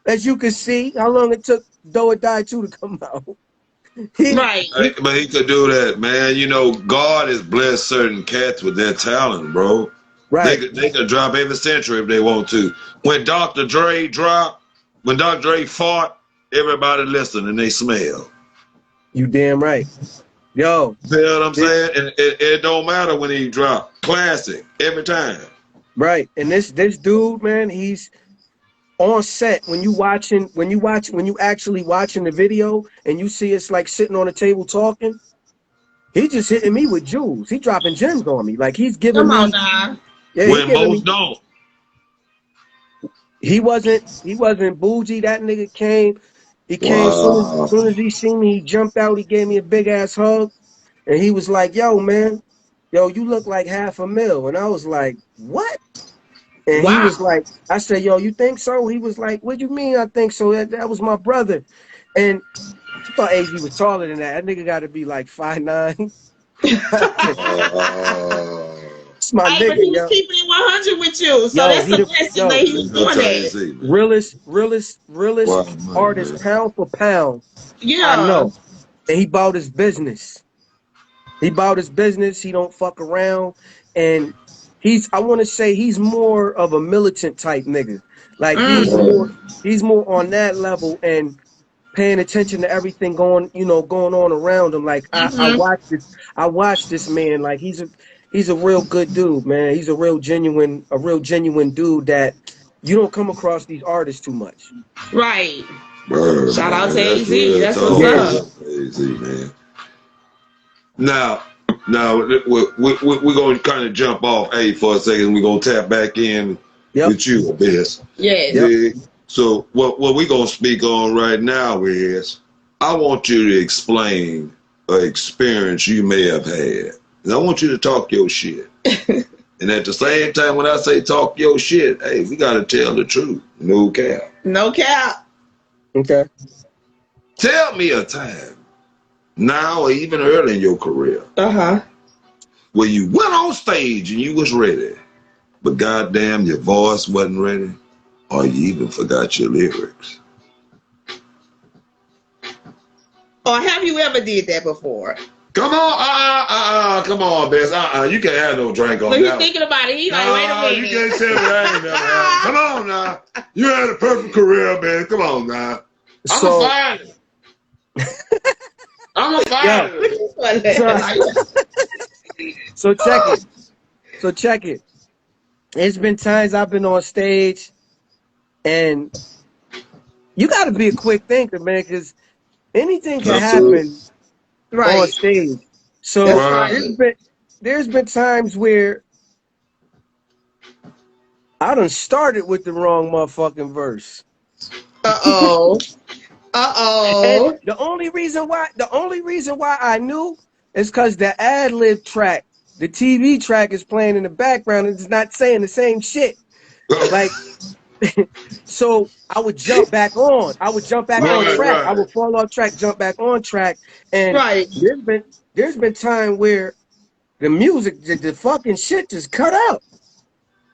As you can see, how long it took Do or Die 2 to come out. Right. But he could do that, man. You know, God has blessed certain cats with their talent, bro. Right. They could drop every century if they want to. When Dr. Dre dropped, when Dr. Dre fought, everybody listened and they smell. You damn right. Yo. See what I'm saying? And it don't matter when he drop. Classic every time. Right. And this dude, man, he's on set. When you actually watching the video and you see us like sitting on a table talking, he just hitting me with jewels. He dropping gems on me. Like he's giving Come on me. now. Yeah, When most don't. He wasn't bougie. That nigga came. He came Wow. soon as he seen me, he jumped out, he gave me a big ass hug, and he was like, yo, man, yo, you look like $500,000. And I was like, what? And he was like, I said, yo, you think so? He was like, what do you mean I think so? That was my brother. And I thought AZ was taller than that. That nigga got to be like 5'9". It's my nigga, but he was yo. keeping it 100 with you, so Yo, that's the blessing that he was doing that. Realest artist, man. pound for pound. Yeah. I know. And he bought his business. He bought his business. He don't fuck around. And I want to say he's more of a militant type nigga. Like he's more on that level and paying attention to everything going on around him. Like I watched this man. Like he's a real good dude, man. He's a real genuine dude that you don't come across these artists too much. Right. Bird, Shout out to AZ. That's what's up. AZ, man. Now we're going to kind of jump off A for a second. We're going to tap back in with you, Abyss. Yeah. So what we're going to speak on right now is I want you to explain an experience you may have had. And I want you to talk your shit. And at the same time, when I say talk your shit, hey, we got to tell the truth. No cap. No cap. Okay. Tell me a time, now or even early in your career, where you went on stage and you was ready, but goddamn your voice wasn't ready, or you even forgot your lyrics. Or have you ever did that before? Come on, come on, Bess. You can't have no drink on that. He's thinking about it. He's like, wait a minute. You can't tell me that ain't never happened. Come on now. You had a perfect career, man. Come on now. I'm a fighter. So check it. There's been times I've been on stage, and you got to be a quick thinker, man, because anything can happen on stage. So there's been times where I done started with the wrong motherfucking verse. And the only reason why I knew is because the ad-lib track, the TV track is playing in the background and it's not saying the same shit. Like, so I would jump back on. I would jump back on track. I would fall off track, jump back on track. And there's been time where the music, the fucking shit just cut out.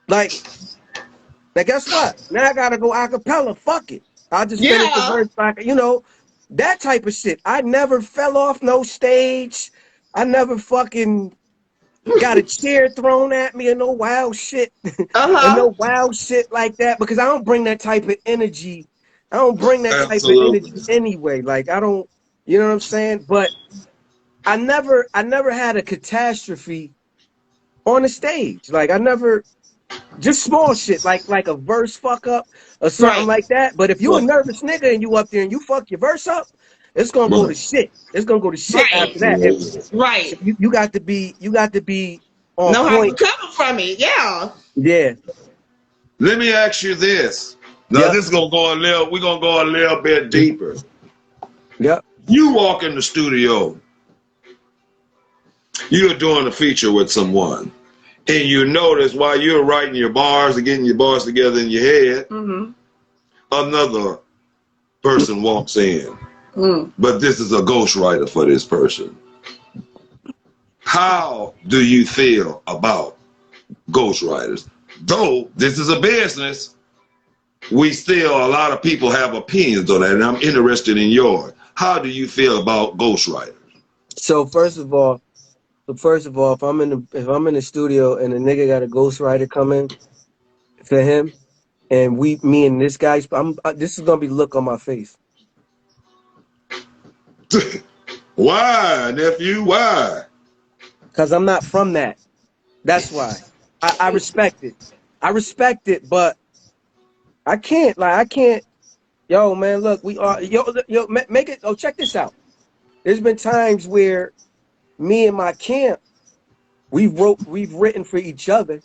Like, now guess what? Now I gotta go acapella. Fuck it. I'll just finish the verse back. That type of shit. I never fell off no stage. I never fucking got a chair thrown at me and no wild shit. And no wild shit like that, because I don't bring that type of energy. I don't bring that type of energy anyway. Like, I don't, you know what I'm saying? But I never had a catastrophe on the stage. Like, I never, just small shit, like a verse fuck up or something like that. But if you a nervous nigga and you up there and you fuck your verse up, it's gonna go to shit. It's gonna go to shit after that. Right. You got to be on know point. how to recover from it. Yeah. Let me ask you this. Now this is gonna go we're gonna go a little bit deeper. You walk in the studio, you're doing a feature with someone, and you notice while you're writing your bars and getting your bars together in your head, another person walks in. But this is a ghostwriter for this person. How do you feel about ghostwriters? Though this is a business, a lot of people have opinions on that, and I'm interested in yours. How do you feel about ghostwriters? So first of all, if I'm in the studio and a nigga got a ghostwriter come in for him, and me and this guy, this is gonna be look on my face. Why, nephew? Why? Because I'm not from that. That's why. I respect it. I respect it, but I can't. Like, I can't. Yo, man, look, we are. Yo, make it. Oh, check this out. There's been times where me and my camp, we've written for each other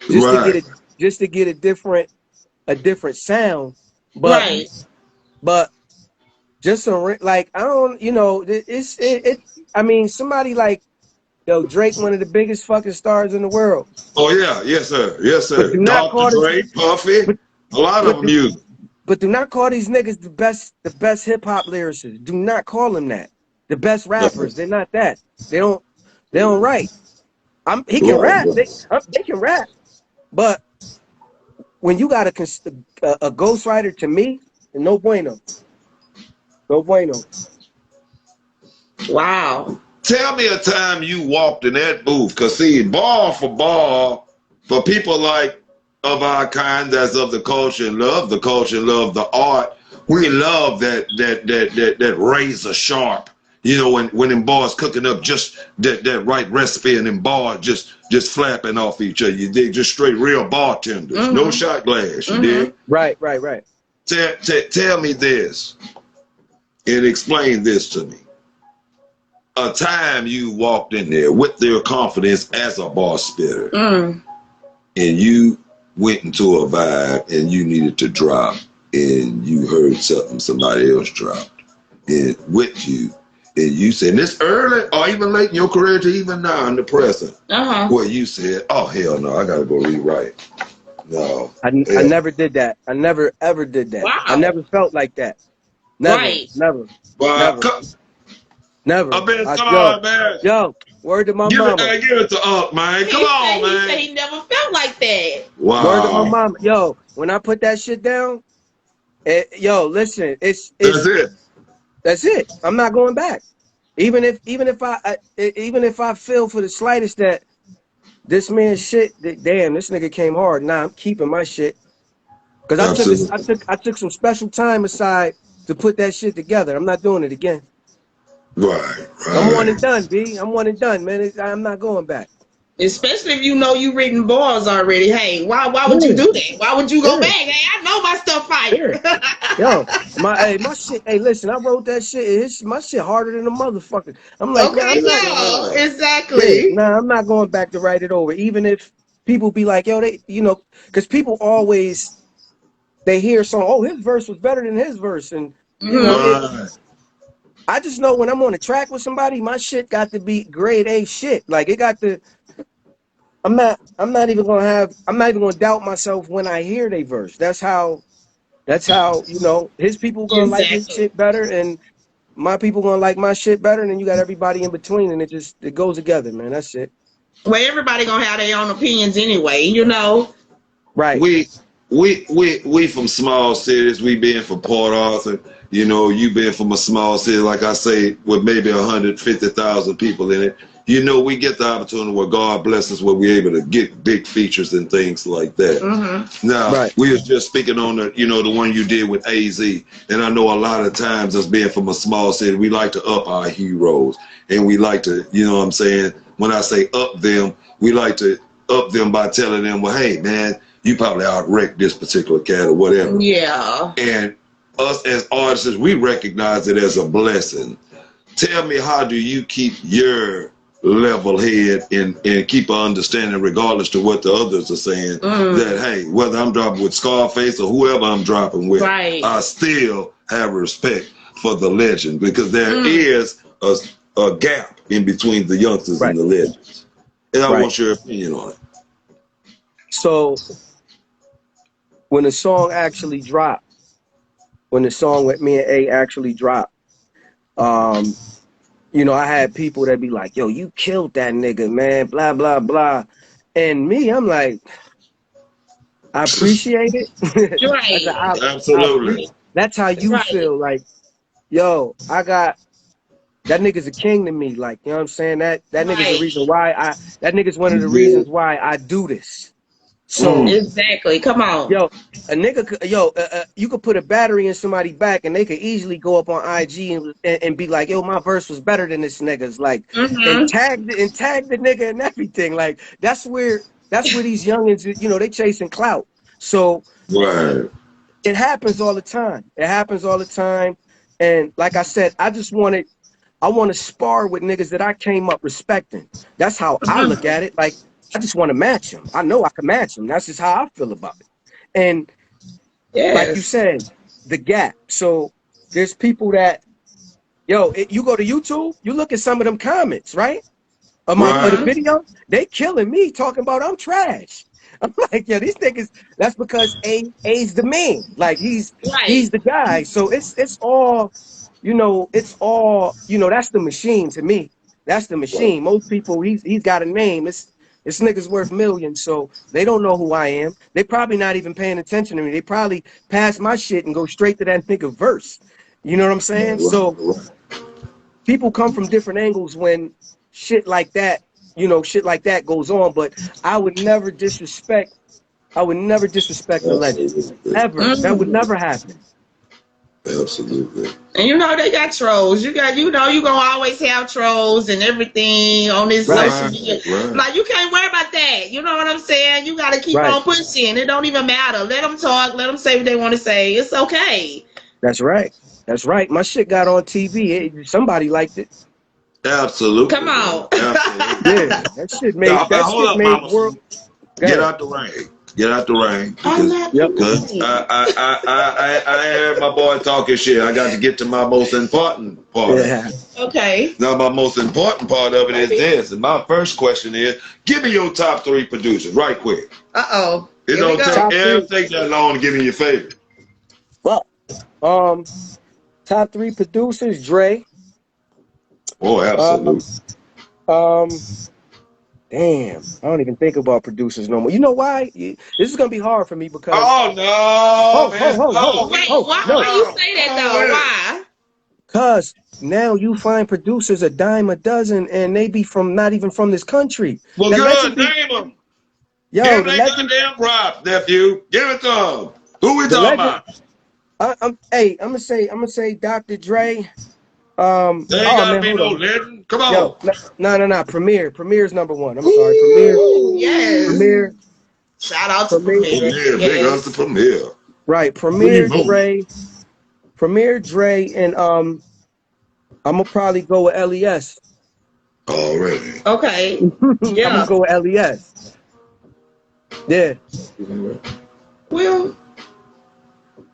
just to Right. get a different sound. But Right. just like, I don't, I mean, somebody like, yo, Drake, one of the biggest fucking stars in the world. Oh yeah, yes sir, yes But sir. do not Dr. call this, Dre, Puffy, but a lot of but them use. but do not call these niggas the best hip hop lyricists. Do not call them that. The best rappers. They're not that. They don't write. He can rap. They can rap. But when you got a ghostwriter, to me, no bueno. No bueno. Wow. Tell me a time you walked in that booth, cause see, bar for bar, for people like of our kind, that's of the culture and love the art. We love that razor sharp. You know, when them bars cooking up, just that right recipe, and them bars just flapping off each other. You dig? Just straight real bartenders, no shot glass. You dig? Right. Tell me this and explain this to me. A time you walked in there with their confidence as a bar spitter, and you went into a vibe and you needed to drop, and you heard something somebody else dropped, and with you, and you said, this early or even late in your career to even now in the present, where you said, oh hell no, I gotta go rewrite. No, I never did that. I never ever did that. Wow. I never felt like that. Never. Right. Never. Well, Never. I've been sorry, man. Yo, word to my mama. Give it to Unc, man. Come on, man. He said he never felt like that. Wow. Word to my mama. Yo, when I put that shit down, yo, listen, that's it. That's it. I'm not going back. Even if I feel for the slightest that this man's shit, damn, this nigga came hard. Nah, I'm keeping my shit. Cause I took some special time aside to put that shit together. I'm not doing it again. Right. I'm one and done, B. I'm one and done, man. I'm not going back. Especially if you know you written bars already. Hey, why would you do that? Why would you go back? Hey, I know my stuff fire. Yo, my shit. Hey, listen, I wrote that shit. My shit harder than a motherfucker. I'm like, okay, exactly. Nah, I'm not going back to write it over. Even if people be like, yo, because people always they hear song. Oh, his verse was better than his verse, and you know. I just know when I'm on a track with somebody, my shit got to be grade A shit. Like it got to. I'm not even gonna doubt myself when I hear they verse. That's how his people gonna like his shit better, and my people gonna like my shit better, and then you got everybody in between, and it goes together, man. That's it. Well, everybody gonna have their own opinions anyway, you know. Right. We from small cities. We being from Port Arthur. You know, you being from a small city, like I say, with maybe 150,000 people in it. You know, we get the opportunity where God bless us, where we're able to get big features and things like that. Now, we was just speaking on the one you did with AZ, and I know a lot of times us being from a small city, we like to up our heroes, and we like to, you know what I'm saying? When I say up them, we like to up them by telling them, well, hey, man, you probably outwrecked this particular cat or whatever. Yeah. And us as artists, we recognize it as a blessing. Tell me, how do you keep your level head and keep an understanding, regardless to what the others are saying, that, hey, whether I'm dropping with Scarface or whoever I'm dropping with, I still have respect for the legend, because there is a gap in between the youngsters and the legends. And I want your opinion on it. So when the song actually dropped, when the song with me and A actually dropped, you know, I had people that be like, yo, you killed that nigga, man, blah, blah, blah. And me, I'm like, I appreciate it. Absolutely. That's how you feel. Like, yo, that nigga's a king to me. Like, you know what I'm saying? That nigga's the reason why that nigga's one of the reasons why I do this. So exactly. Come on. yo, a nigga, you could put a battery in somebody's back and they could easily go up on IG and be like, yo, my verse was better than this nigga's, like, and tag the nigga and everything. Like, that's where these youngins, you know, they chasing clout. So Right. it happens all the time. It happens all the time. And like I said, I want to spar with niggas that I came up respecting. That's how I look at it. Like, I just want to match them. I know I can match them. That's just how I feel about it. And like you said, the gap. So there's people that, you go to YouTube, you look at some of them comments, right? Of the video, they killing me, talking about I'm trash. I'm like, yeah, these niggas, that's because A's the man. Like, he's the guy. So it's all, it's all, that's the machine to me. That's the machine. Most people, he's got a name. This nigga's worth millions, so they don't know who I am. They probably not even paying attention to me. They probably pass my shit and go straight to that nigga verse. You know what I'm saying? So people come from different angles when shit like that, goes on. But I would never disrespect a legend. Ever. That would never happen. Absolutely. And they got trolls. You gonna always have trolls and everything on this social media. Like, you can't worry about that. You know what I'm saying? You gotta keep on pushing. It don't even matter. Let them talk. Let them say what they want to say. It's okay. That's right. That's right. My shit got on TV. Somebody liked it. Absolutely. Come on. Absolutely. Yeah, that shit made world. Get out the rain. Get out the rain. Because I heard my boy talking shit. I got to get to my most important part. Yeah. Okay. Now, my most important part of it is this. And my first question is, give me your top 3 producers, right quick. Uh-oh. It don't take that long to give me your favorite. Well, top 3 producers, Dre. Oh, absolutely. Damn, I don't even think about producers no more. You know why? This is gonna be hard for me because. Oh no! Why you say that though? Why? Cause now you find producers a dime a dozen, and they be not even from this country. Well, good, name them. Yo, give me goddamn props, nephew. Give it to them. Who we talking about? I'm gonna say Dr. Dre. They ain't gotta be no legend. Come on. Yo, no. Premier's number 1. I'm sorry, Premier. Yes. Premier. Shout out to Premier. Big up to Premier. Right, Premier Dre, and I'm gonna probably go with LES. Already. Okay. Yeah. I'm gonna go with LES. Yeah. Well.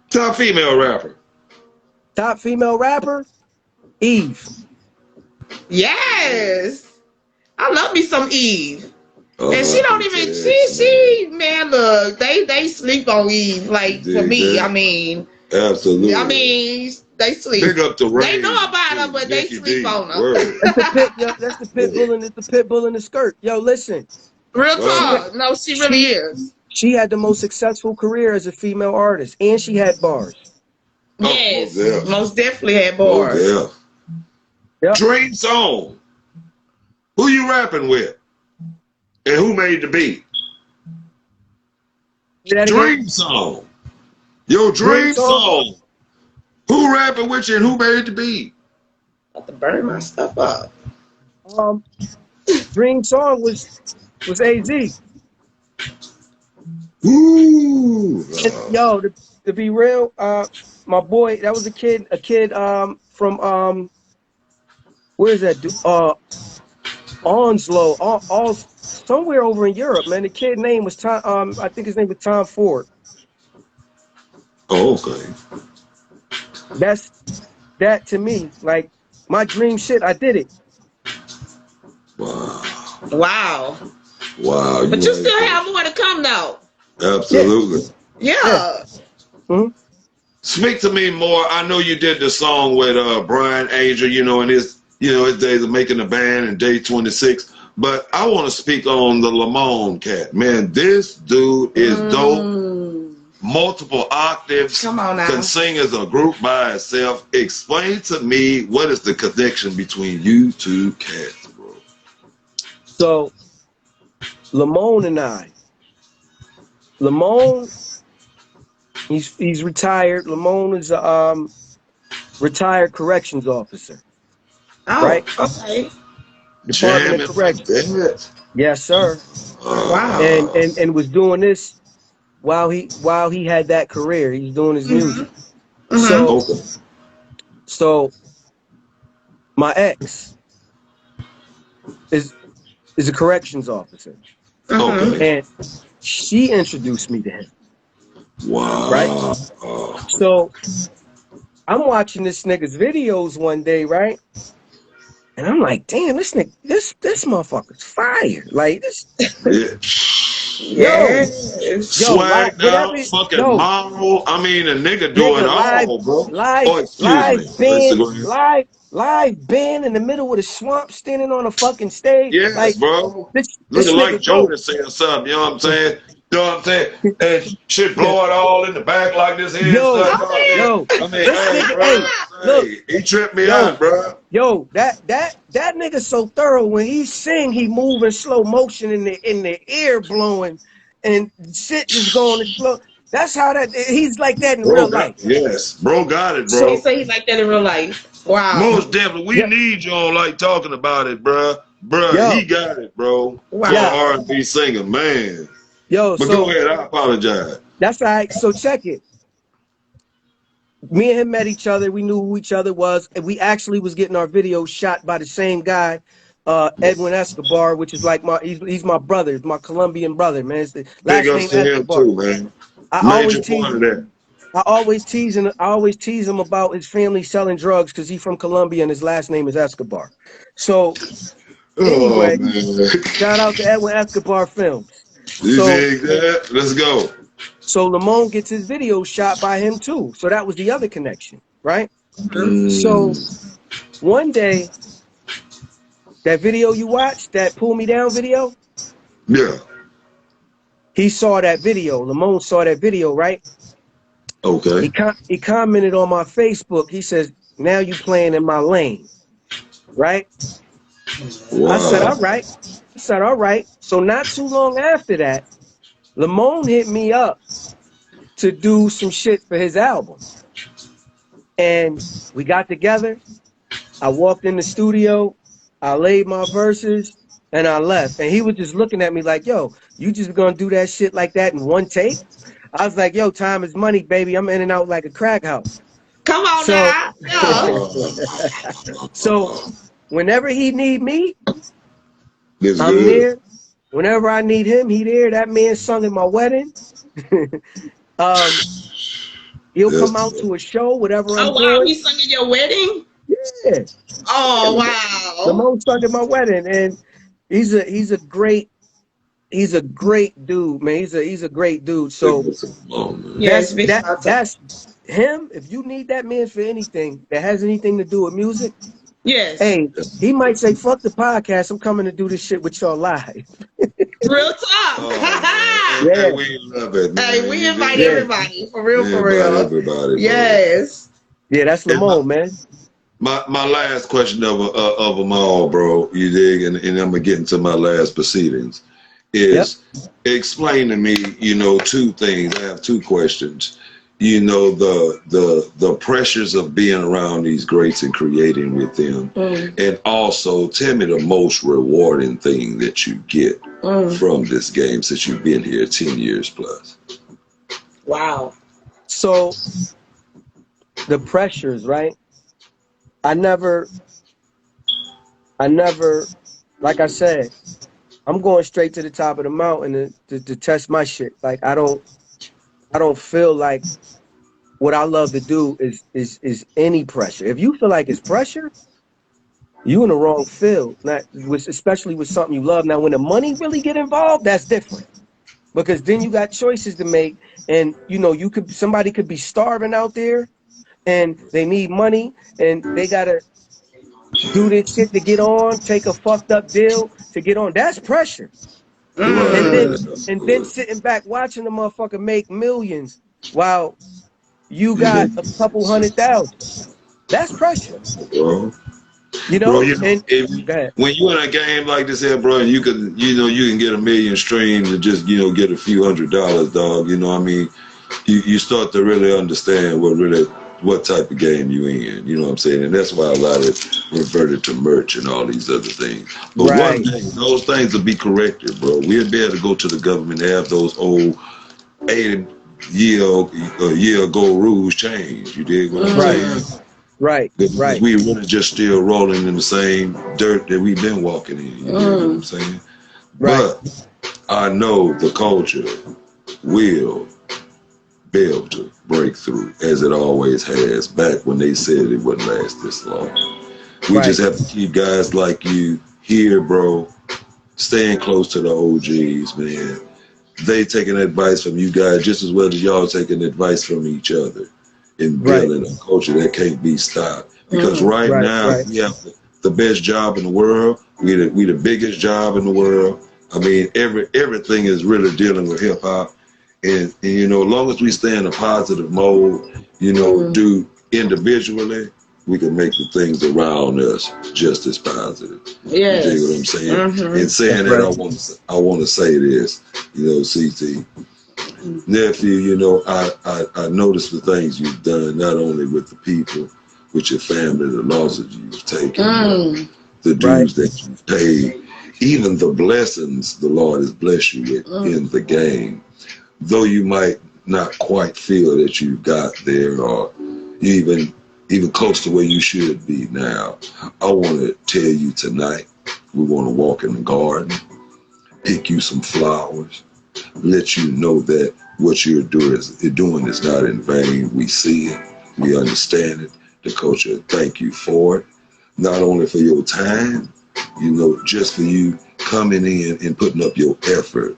Top female rapper. Top female rapper. Eve. Yes. I love me some Eve. Oh, and she don't even she man, look, they sleep on Eve. Like, for me, I mean. Absolutely. I mean, they sleep. Big up the They know about her, but they sleep on her. That's the pit bull and the pit bull in the skirt. Yo, listen. Real talk. No, she really is. She had the most successful career as a female artist, and she had bars. Yes, most definitely had bars. Oh, yeah. Yep. Dream song. Who you rapping with? And who made the beat? Dream song. Your dream song. Who rapping with you and who made the beat? I have to burn my stuff up. Dream song was AZ. Ooh. Yo, to be real, my boy, that was a kid from where is that? Onslow, all somewhere over in Europe, man. The kid name was Tom. I think his name was Tom Ford. Oh, okay. That to me, like my dream shit. I did it. Wow. But you still have more to come, though. Absolutely. Yeah. Speak to me more. I know you did the song with Brian Angel, in his days of making the band in day 26. But I want to speak on the Lamone cat. Man, this dude is dope. Multiple octaves. Come on now. Can sing as a group by itself. Explain to me what is the connection between you two cats, bro. So, Lamone and I, Lamone, he's retired. Lamone is a retired corrections officer, Oh, right? okay. Department of Jamming like Corrections. that. Yes, sir. Wow. And was doing this while he had that career. He's doing his music. Mm-hmm. So Okay. so my ex is a corrections officer, Mm-hmm. Okay. and she introduced me to him, right? Wow. So I'm watching this nigga's videos one day, right? And I'm like, damn, this nigga, this motherfucker's fire. Like this, Yeah. yo, Yes. live, Swagged whatever, out, fucking yo, model. I mean, a nigga doing nigga, live, all, bro. live, Oh, excuse me. Instagram. live band in the middle of the swamp, standing on a fucking stage. Yes, Like bro. this Looking like nigga dope. Jordan saying something, you know what I'm saying? You know what I'm saying? And shit blowing all in the back like this head and Yo, stuff. You know what I mean? yo, I mean, this hey, nigga, bro. hey, look, Hey, he tripped me yo, out, bro. yo, that nigga so thorough. When he sing, he move in slow motion in the ear blowing, and shit just going in slow. That's how he's like that in Bro real got, life. yes, bro got it, So He bro. say he's like that in real life. Wow. Most definitely, we yeah, need y'all like talking about it, bro. Bro, yo, he got it, bro. For yeah, Wow. an R&B singer, man. yo. But go So ahead, I apologize. that's all right. So check it. Me and him met each other. We knew who each other was, and we actually was getting our videos shot by the same guy, Edwin Escobar, which is like he's my brother, my Colombian brother, man. It's the Big last ups name to him Escobar. too, man. I always Major tease part of that. I always tease him about his family selling drugs because he's from Colombia and his last name is Escobar. So Oh anyway, man. shout out to Edwin Escobar Films. You So dig that? Let's go. Lamone gets his video shot by him too. So that was the other connection, right? So Mm, one day, that video you watched, that Pull Me Down video, yeah. he saw that video. Lamone saw that video, right? Okay. He commented on my Facebook. He says, "Now you playing in my lane," right? I said, Wow. "All right." I said, "All right." So not too long after that, Lamone hit me up to do some shit for his album. And we got together. I walked in the studio, I laid my verses, and I left. And he was just looking at me like, yo, you just gonna do that shit like that in one take? I was like, yo, time is money, baby. I'm in and out like a crack house. Come on So now. Yeah. so whenever he need me, It's I'm good. there. Whenever I need him, he there. That man sung at my wedding. He'll come out Yes. to a show, whatever I'm Oh wow, doing. he sung at your wedding? Yeah. Oh wow. Lamone sung at my wedding, and he's a great dude, man. He's a great dude. So Oh, man. Yes, big shout out to that's him. If you need that man for anything that has anything to do with music, yes. hey, he might say, "Fuck the podcast. I'm coming to do this shit with y'all live." Real talk. Oh, man. Yeah, And we love it, man. Hey, we invite yeah, everybody. For real, We for invite real. everybody, bro. Yes. yeah. That's And Lamone, man. my last question of them all, bro, you dig, and I'm gonna get into my last proceedings, Yep. is explain to me, two things. I have two questions. The pressures of being around these greats and creating with them, and also tell me the most rewarding thing that you get from this game since you've been here 10 years plus. Wow. So the pressures, right? I never, like I said, I'm going straight to the top of the mountain to test my shit. Like I don't feel like what I love to do is any pressure. If you feel like it's pressure, you in the wrong field. Not with, especially with something you love. Now, when the money really get involved, that's different because then you got choices to make, and somebody could be starving out there, and they need money, and they gotta do this shit to get on, take a fucked up deal to get on. That's pressure. And then sitting back watching the motherfucker make millions while you got a couple 100,000. That's pressure. Bro. You know, bro, you know, and if, when you in a game like this here, bro, you can, you know, you can get 1 million streams and just, you know, get a few $100, dog. You know what I mean? You start to really understand what type of game you in. You know what I'm saying? And that's why a lot of it reverted to merch and all these other things. But one thing, those things will be corrected, bro. We'll be able to go to the government and have those old 80-year ago rules change. You dig what I'm saying? Right. Because we really just still rolling in the same dirt that we've been walking in. You know what I'm saying? But I know the culture will be able to break through, as it always has, back when they said it wouldn't last this long. We just have to keep guys like you here, bro, staying close to the OGs, man. They taking advice from you guys just as well as y'all taking advice from each other in building a culture that can't be stopped. Because right now, we have the best job in the world. We the biggest job in the world. I mean, everything is really dealing with hip hop. And you know, as long as we stay in a positive mode, you know, do individually, we can make the things around us just as positive. Yes. You dig what I'm saying? And saying that, I want to say this, you know, CT. Nephew, you know, I noticed the things you've done, not only with the people, with your family, the losses you've taken, the dues that you've paid, even the blessings the Lord has blessed you with in the game. Though you might not quite feel that you got there or even close to where you should be now, I want to tell you tonight, we want to walk in the garden, pick you some flowers, let you know that what you're doing is not in vain. We see it, we understand it. The culture, thank you for it. Not only for your time, you know, just for you coming in and putting up your effort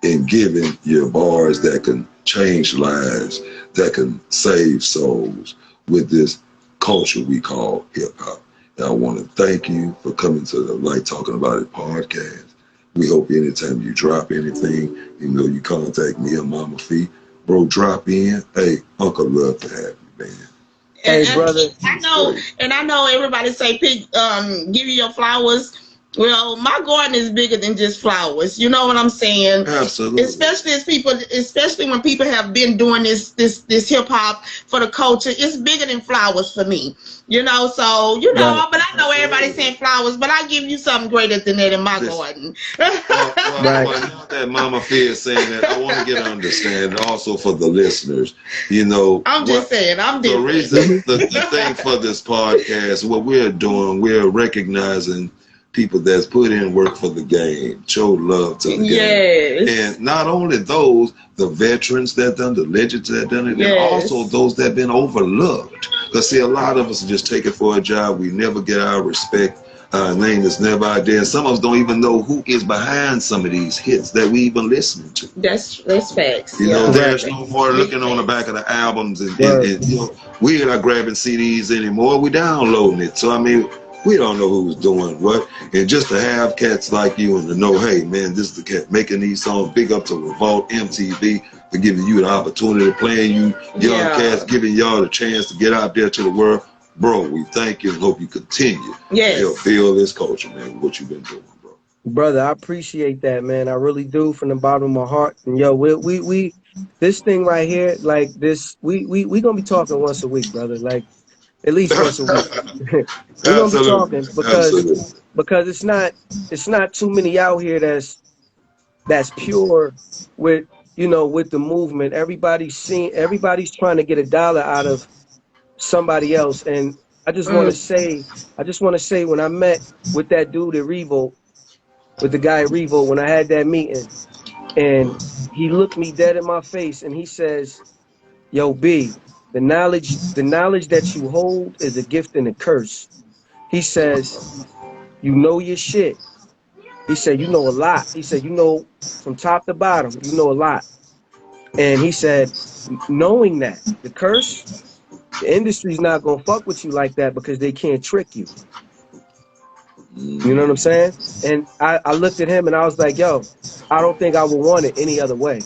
and giving your bars that can change lives, that can save souls with this culture we call hip hop. And I want to thank you for coming to the Like Talking About It podcast. We hope anytime you drop anything, you know, you contact me or Mamafee, bro, drop in. Hey, Uncle love to have you, man. Hey, brother. I know everybody say give you your flowers. Well, my garden is bigger than just flowers. You know what I'm saying? Absolutely. Especially when people have been doing this hip hop for the culture. It's bigger than flowers for me. You know, so you know, but I know everybody's saying flowers, but I give you something greater than that in my garden. Now that Mamafee is saying that, I want to get an understanding also for the listeners. You know, I'm just saying, I'm different. The reason, the thing for this podcast, what we're doing, we're recognizing people that's put in work for the game, show love to the game. And not only those, the veterans that done, the legends that done it, and also those that been overlooked. Because see, a lot of us just take it for a job. We never get our respect. Our name is never out there. Some of us don't even know who is behind some of these hits that we even listening to. That's facts. You know, there's no more looking on the back of the albums and you know, we're not grabbing CDs anymore. We downloading it. So I mean, we don't know who's doing what. And just to have cats like you and to know, hey, man, this is the cat making these songs. Big up to Revolt, MTV, for giving you the opportunity, playing you young cats, giving y'all the chance to get out there to the world. Bro, we thank you and hope you continue to help build this culture, man, what you've been doing, bro. Brother, I appreciate that, man. I really do, from the bottom of my heart. And yo, we this thing right here, like this, we gonna be talking once a week, brother. Like, at least once a week. We're gonna be talking because it's not too many out here that's pure with, you know, with the movement. Everybody's trying to get a dollar out of somebody else. And I just want to say when I met with that dude at Revo, with the guy at Revo, when I had that meeting, and he looked me dead in my face and he says, yo, B, the knowledge that you hold is a gift and a curse. He says, you know your shit. He said, you know a lot. He said, you know, from top to bottom, you know a lot. And he said, knowing that, the curse, the industry's not going to fuck with you like that because they can't trick you. You know what I'm saying? And I looked at him and I was like, yo, I don't think I would want it any other way.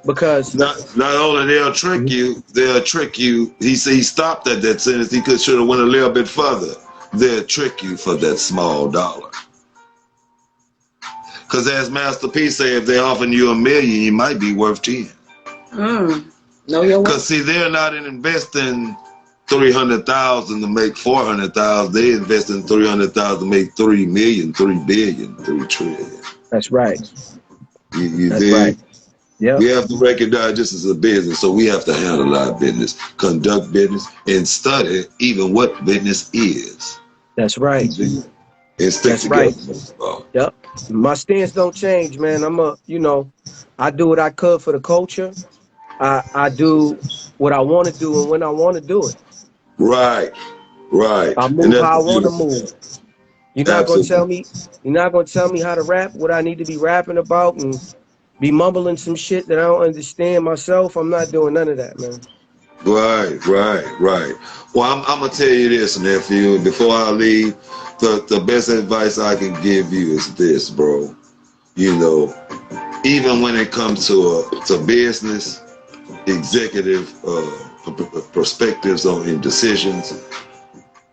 Because not only they'll trick you, they'll trick you. He said he stopped at that sentence. He should have went a little bit further. they'll trick you for that small dollar. Because as Master P say, if they're offering you $1 million, you might be worth 10. No, you're Because see, they're not investing 300,000 to make 400,000. They invest in 300,000 to make 3 million, 3 billion, 3 trillion. That's right. You That's dig? right. Yeah. We have to recognize this is a business, so we have to handle our business, conduct business, and study even what business is. That's right. And stick That's together. right. Yep. My stance don't change, man. I do what I could for the culture. I do what I want to do and when I want to do it. Right. Right. I And move that's how I want to beautiful. move. You're not gonna tell me. You're not gonna tell me how to rap, what I need to be rapping about, and be mumbling some shit that I don't understand myself. I'm not doing none of that, man. Right. Well, I'm gonna tell you this, nephew. Before I leave, the best advice I can give you is this, bro. You know, even when it comes to business, executive perspectives on decisions,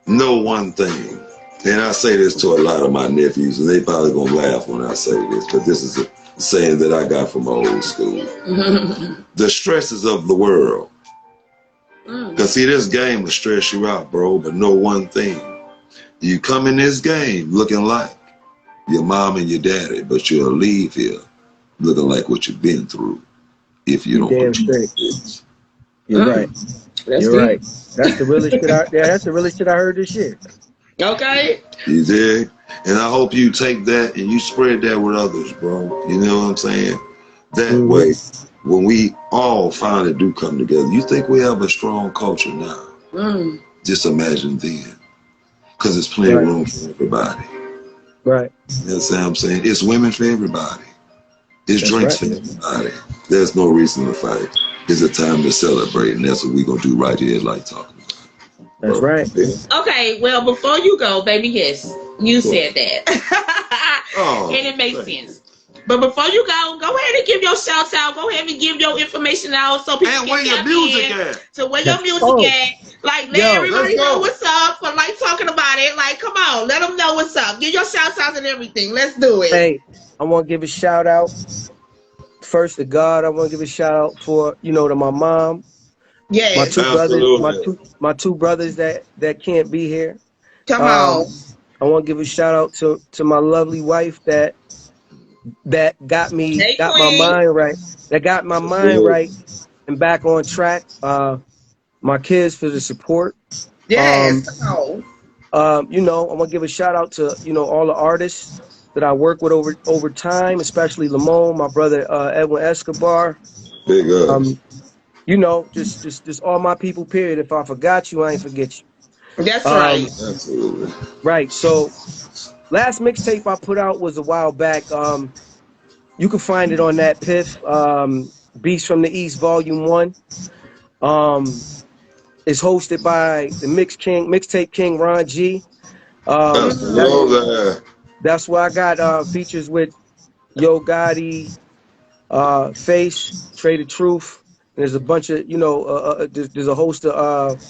know one thing. And I say this to a lot of my nephews, and they probably gonna laugh when I say this, but this is a saying that I got from old school. The stresses of the world. Because see, this game will stress you out, bro, but know one thing. You come in this game looking like your mom and your daddy, but you'll leave here looking like what you've been through if you don't Damn put your straight. You're right. You're right. That's the realest shit that's the realest shit I heard this year. okay. You dig? And I hope you take that and you spread that with others, bro. You know what I'm saying? That way, when we all finally do come together, you think we have a strong culture now. Just imagine then. Because there's plenty of room for everybody. Right. You know what I'm saying? It's women for everybody. It's That's drinks right. for everybody. There's no reason to fight. It's a time to celebrate, and that's what we're going to do right here, like talking about. That's right. Okay, well, before you go, baby, yes, you said that. And it makes sense. But before you go ahead and give your shout out. Go ahead and give your information out so people and where your music at? So where your music at. Like, let everybody know what's up for like talking about it. Like, come on, let them know what's up. Give your shout outs and everything. Let's do it. Hey, I want to give a shout out first to God. I want to give a shout out for, to my mom. Yes. My two brothers that can't be here. Come on. I want to give a shout out to my lovely wife that got my mind right. That got my mind right and back on track. My kids for the support. Yes. I want to give a shout out to, all the artists that I work with over time, especially Lamone, my brother Edwin Escobar. Big up. Just all my people, period. If I forgot you, I ain't forget you. That's right. Absolutely. Right. So last mixtape I put out was a while back. You can find it on that Piff, Beast from the East, Volume 1. It's hosted by the Mixtape King Ron G. That's where I got features with Yo Gotti, Face, Trade of Truth. And there's a bunch of, there's a host of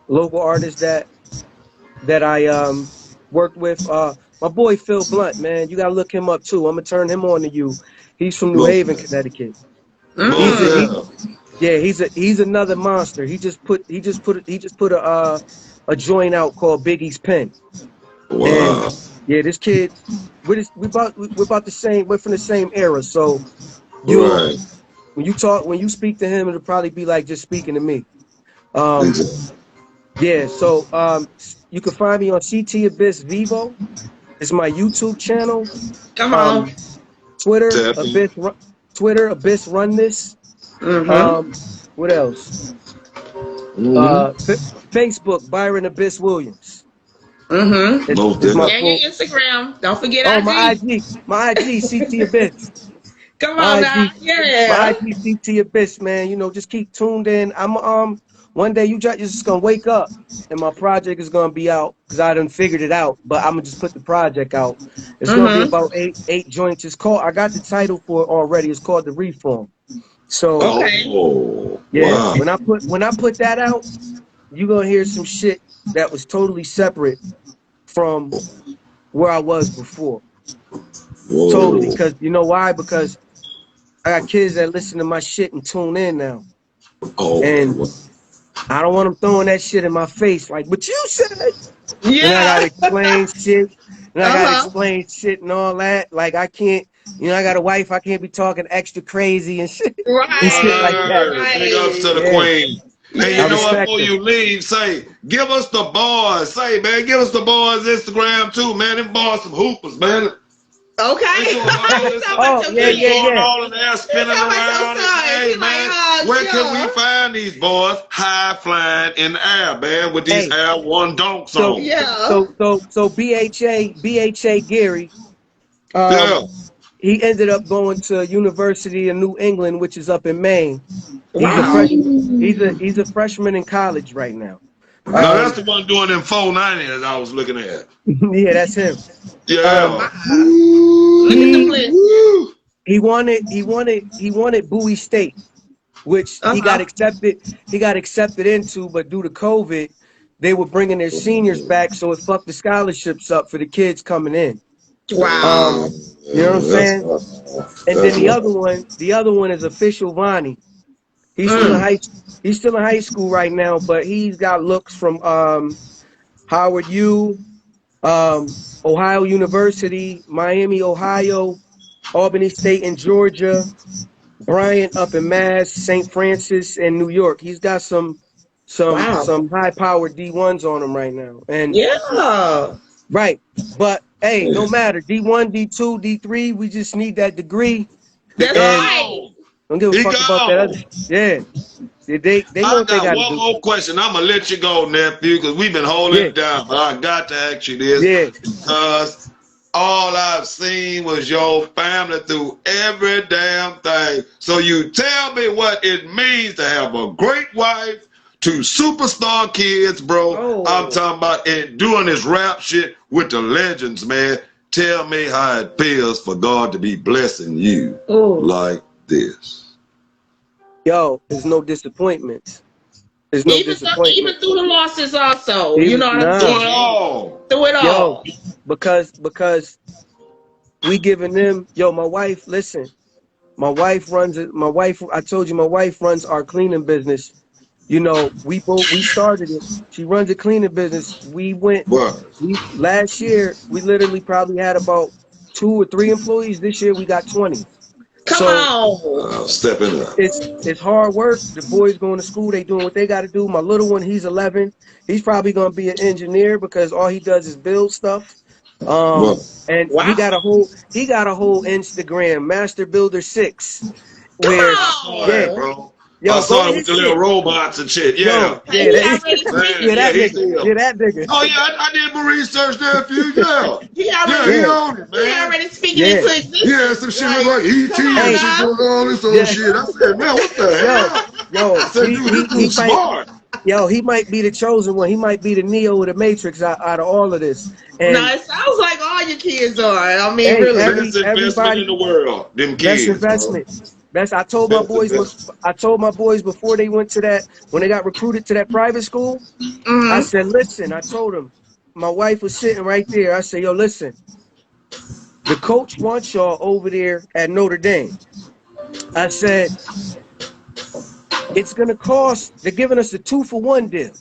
local artists that I worked with. My boy Phil Blunt, man, you gotta look him up too. I'm gonna turn him on to you. He's from New Haven, Connecticut. He's another monster. He just put a joint out called Biggie's Pen. Wow. And yeah, this kid, we're about the same. We're from the same era. So when you speak to him, it'll probably be like just speaking to me. Yeah. So you can find me on CT Abyss Vivo. It's my YouTube channel. Come on. Twitter Abyss Run This. What else? Facebook Byron Abyss Williams. And your Instagram. Don't forget IG. My IG CT Abyss. Come on now. Yeah. My IG CT Abyss, man. Just keep tuned in. I'm one day you just gonna wake up and my project is gonna be out because I done figured it out. But I'm gonna just put the project out. It's gonna be about eight joints. It's called. I got the title for it already. It's called The Reform. So wow. when I put that out, you're gonna hear some shit that was totally separate from where I was before. Whoa. Totally, because you know why? Because I got kids that listen to my shit and tune in now. Oh, And wow. I don't want them throwing that shit in my face like, but you said. Yeah. And I gotta explain shit. And I gotta Uh-huh. explain shit and all that. Like I can't, you know, I got a wife, I can't be talking extra crazy and shit. And shit like that. Right. Big ups to the Yeah. queen. Hey, I you know what? respect Before it. you leave, say, give us the boys. Say, man, give us the boys Instagram too, man. Them boys some hoopers, man. Okay. They doing all this, Oh, yeah, they yeah, going yeah. all in there spinning Talking about your around. son. Hey, He like, man, oh, where can we sure. find these boys high flying in the air, man, with these Hey, Air One dunks so on? Yeah. so BHA Gary, Yeah. he ended up going to University of New England, which is up in Maine. He's a Wow. freshman. He's a freshman in college right now. No, that's the one doing them 490 that I was looking at. Yeah, that's him. Yeah. Look at the He blitz. Woo. he wanted Bowie State, which he got Uh-huh. accepted. He got accepted into, but due to COVID, they were bringing their seniors back, so it fucked the scholarships up for the kids coming in. Wow. You know what I'm saying? And then That's the other one is Official Vonnie. He's still in high school right now, but he's got looks from Howard U, Ohio University, Miami, Ohio, Albany State in Georgia, Bryant up in Mass, St. Francis in New York. He's got some Wow. high powered D1s on him right now. And Yeah. right. But hey, no matter. D1, D2, D3, we just need that degree. That's And right. don't give a fuck about that other. Yeah. They know I what they got gotta one do. more question. I'm gonna let you go, nephew, because we've been holding Yeah. it down. But I got to ask you this Yeah. because all I've seen was your family through every damn thing. So you tell me what it means to have a great wife, two superstar kids, bro. Oh. I'm talking about and doing this rap shit with the legends, man. Tell me how it feels for God to be blessing you like this. Yo, there's no disappointments. There's no disappointment. Even through the losses also. You Even, know what I'm nah. Do it saying? all. Through it all. Yo, because we giving them, yo, my wife, listen, my wife runs it. My wife, I told you, my wife runs our cleaning business. You know, we started it. She runs a cleaning business. What? Last year, we literally probably had about 2 or 3 employees. This year, we got 20. Come on. Stepping up. It's hard work. The boys going to school. They doing what they got to do. My little one, he's 11. He's probably going to be an engineer because all he does is build stuff. And Wow. he got a whole Instagram, Master Builder 6, Come where on. yeah, bro. yo, I go saw to it with his the shit. little robots and shit. Yeah. Yo, Hey, yeah, he that, already speaking. yeah, that he nigga. still. Yeah, that nigga. Oh yeah, I did my research there for you. Yeah. He Yeah, already, he on it, he man. already speaking Yeah. into existence. Yeah, some shit look like E.T. Come on, and shit now. going on, this other Yeah. shit. I said, man, what the hell? Yo, I said, dude, this dude's smart. he might be the chosen one. He might be the Neo of the Matrix out of all of this. And No, it sounds like all your kids are. I mean, hey, really. Best investment everybody, in the world. Them best kids, investment. bro. I told my Best boys. investment. I told my boys before they went to that, when they got recruited to that private school. I said, listen. I told them. My wife was sitting right there. I said, yo, listen. The coach wants y'all over there at Notre Dame. I said, it's gonna cost. They're giving us a 2-for-1 deal.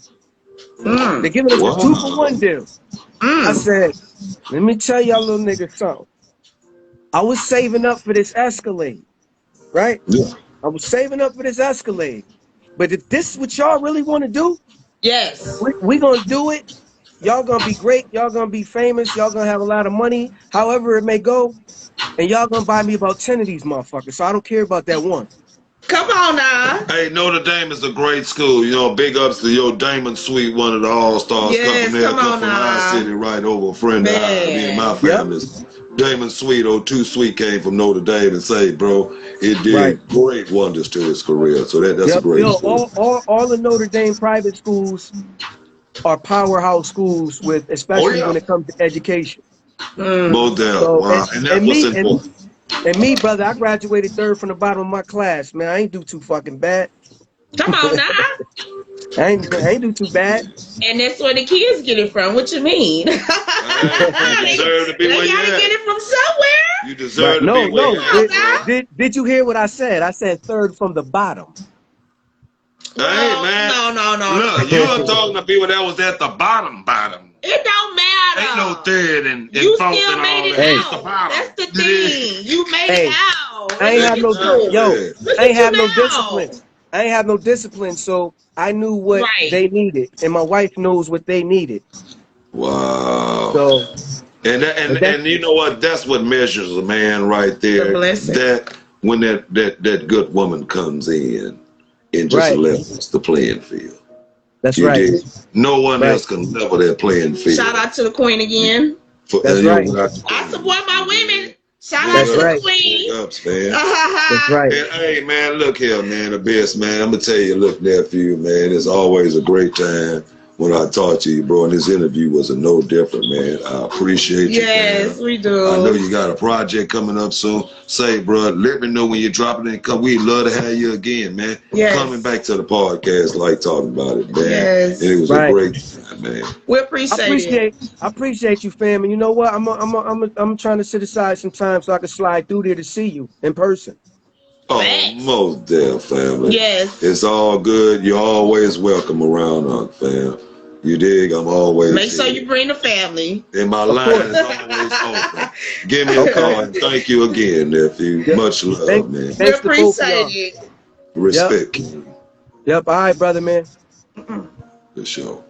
They're giving us a 2-for-1 deal. I said, let me tell y'all little niggas something. I was saving up for this Escalade, right? Yeah. I was saving up for this Escalade. But if this is what y'all really want to do, Yes. we gonna do it. Y'all gonna be great. Y'all gonna be famous. Y'all gonna have a lot of money, however it may go. And y'all gonna buy me about 10 of these motherfuckers. So I don't care about that one. Come on now. Hey, Notre Dame is a great school. You know, big ups to your Damon Sweet, one of the all-stars. Yes, come from there, come come on from now. our city, right over a friend of ours, me and my family's. Damon Sweet, Too Sweet came from Notre Dame and say, bro, it did great wonders to his career. So that's a great school. All the Notre Dame private schools are powerhouse schools with, especially when it comes to education. Most definitely. So, Wow. And that's what's important. And me, brother, I graduated 3rd from the bottom of my class. Man, I ain't do too fucking bad. Come on now. I ain't do too bad. And that's where the kids get it from. What you mean? You deserve to be They where you gotta at. get it from somewhere. You deserve to No, be where no. you at, bro. Did you hear what I said? I said third from the bottom. Hey, man. No. Look, you are talking to people that was at the bottom. It don't matter. Ain't no third and You fourth still and all made it that. Hey. It's the out. bottom. That's the thing. You made Hey, it out. I ain't have no Look I ain't at have you no now. discipline. I ain't have no discipline, so I knew what Right. they needed, and my wife knows what they needed. Wow. So, And you know what? That's what measures a man right there. The blessing. That when that good woman comes in and just Right. levels the playing field. that's You right. dig? No one Right. else can level that playing field. Shout out to the queen again. That's you know, right. without the I queen. support my women. Shout out That's to right. the queen. Big ups, man. That's right. And hey, man, look here, man, the best, man. I'm gonna tell you, look, nephew, man, it's always a great time when I talk to you, bro. And this interview was no different, man. I appreciate you. Yes, man. we do. I know you got a project coming up soon. Say, bro, let me know when you're dropping it. Come, we'd love to have you again, man. Yes. Coming back to the podcast, like talking about it, man. Yes. And it was Right. a great time, man. We appreciate it. I appreciate you, fam. And you know what? I'm trying to set aside some time so I can slide through there to see you in person. Oh, Facts. most damn family. Yes. It's all good. You're always welcome around, fam. You dig? I'm always Make sure here. you bring the family. And my line is always open. Give me a call and thank you again, nephew. Yep. Much love, man. We Thanks to both of y'all. appreciate it. Respect. Yep. All right, brother, man. For sure.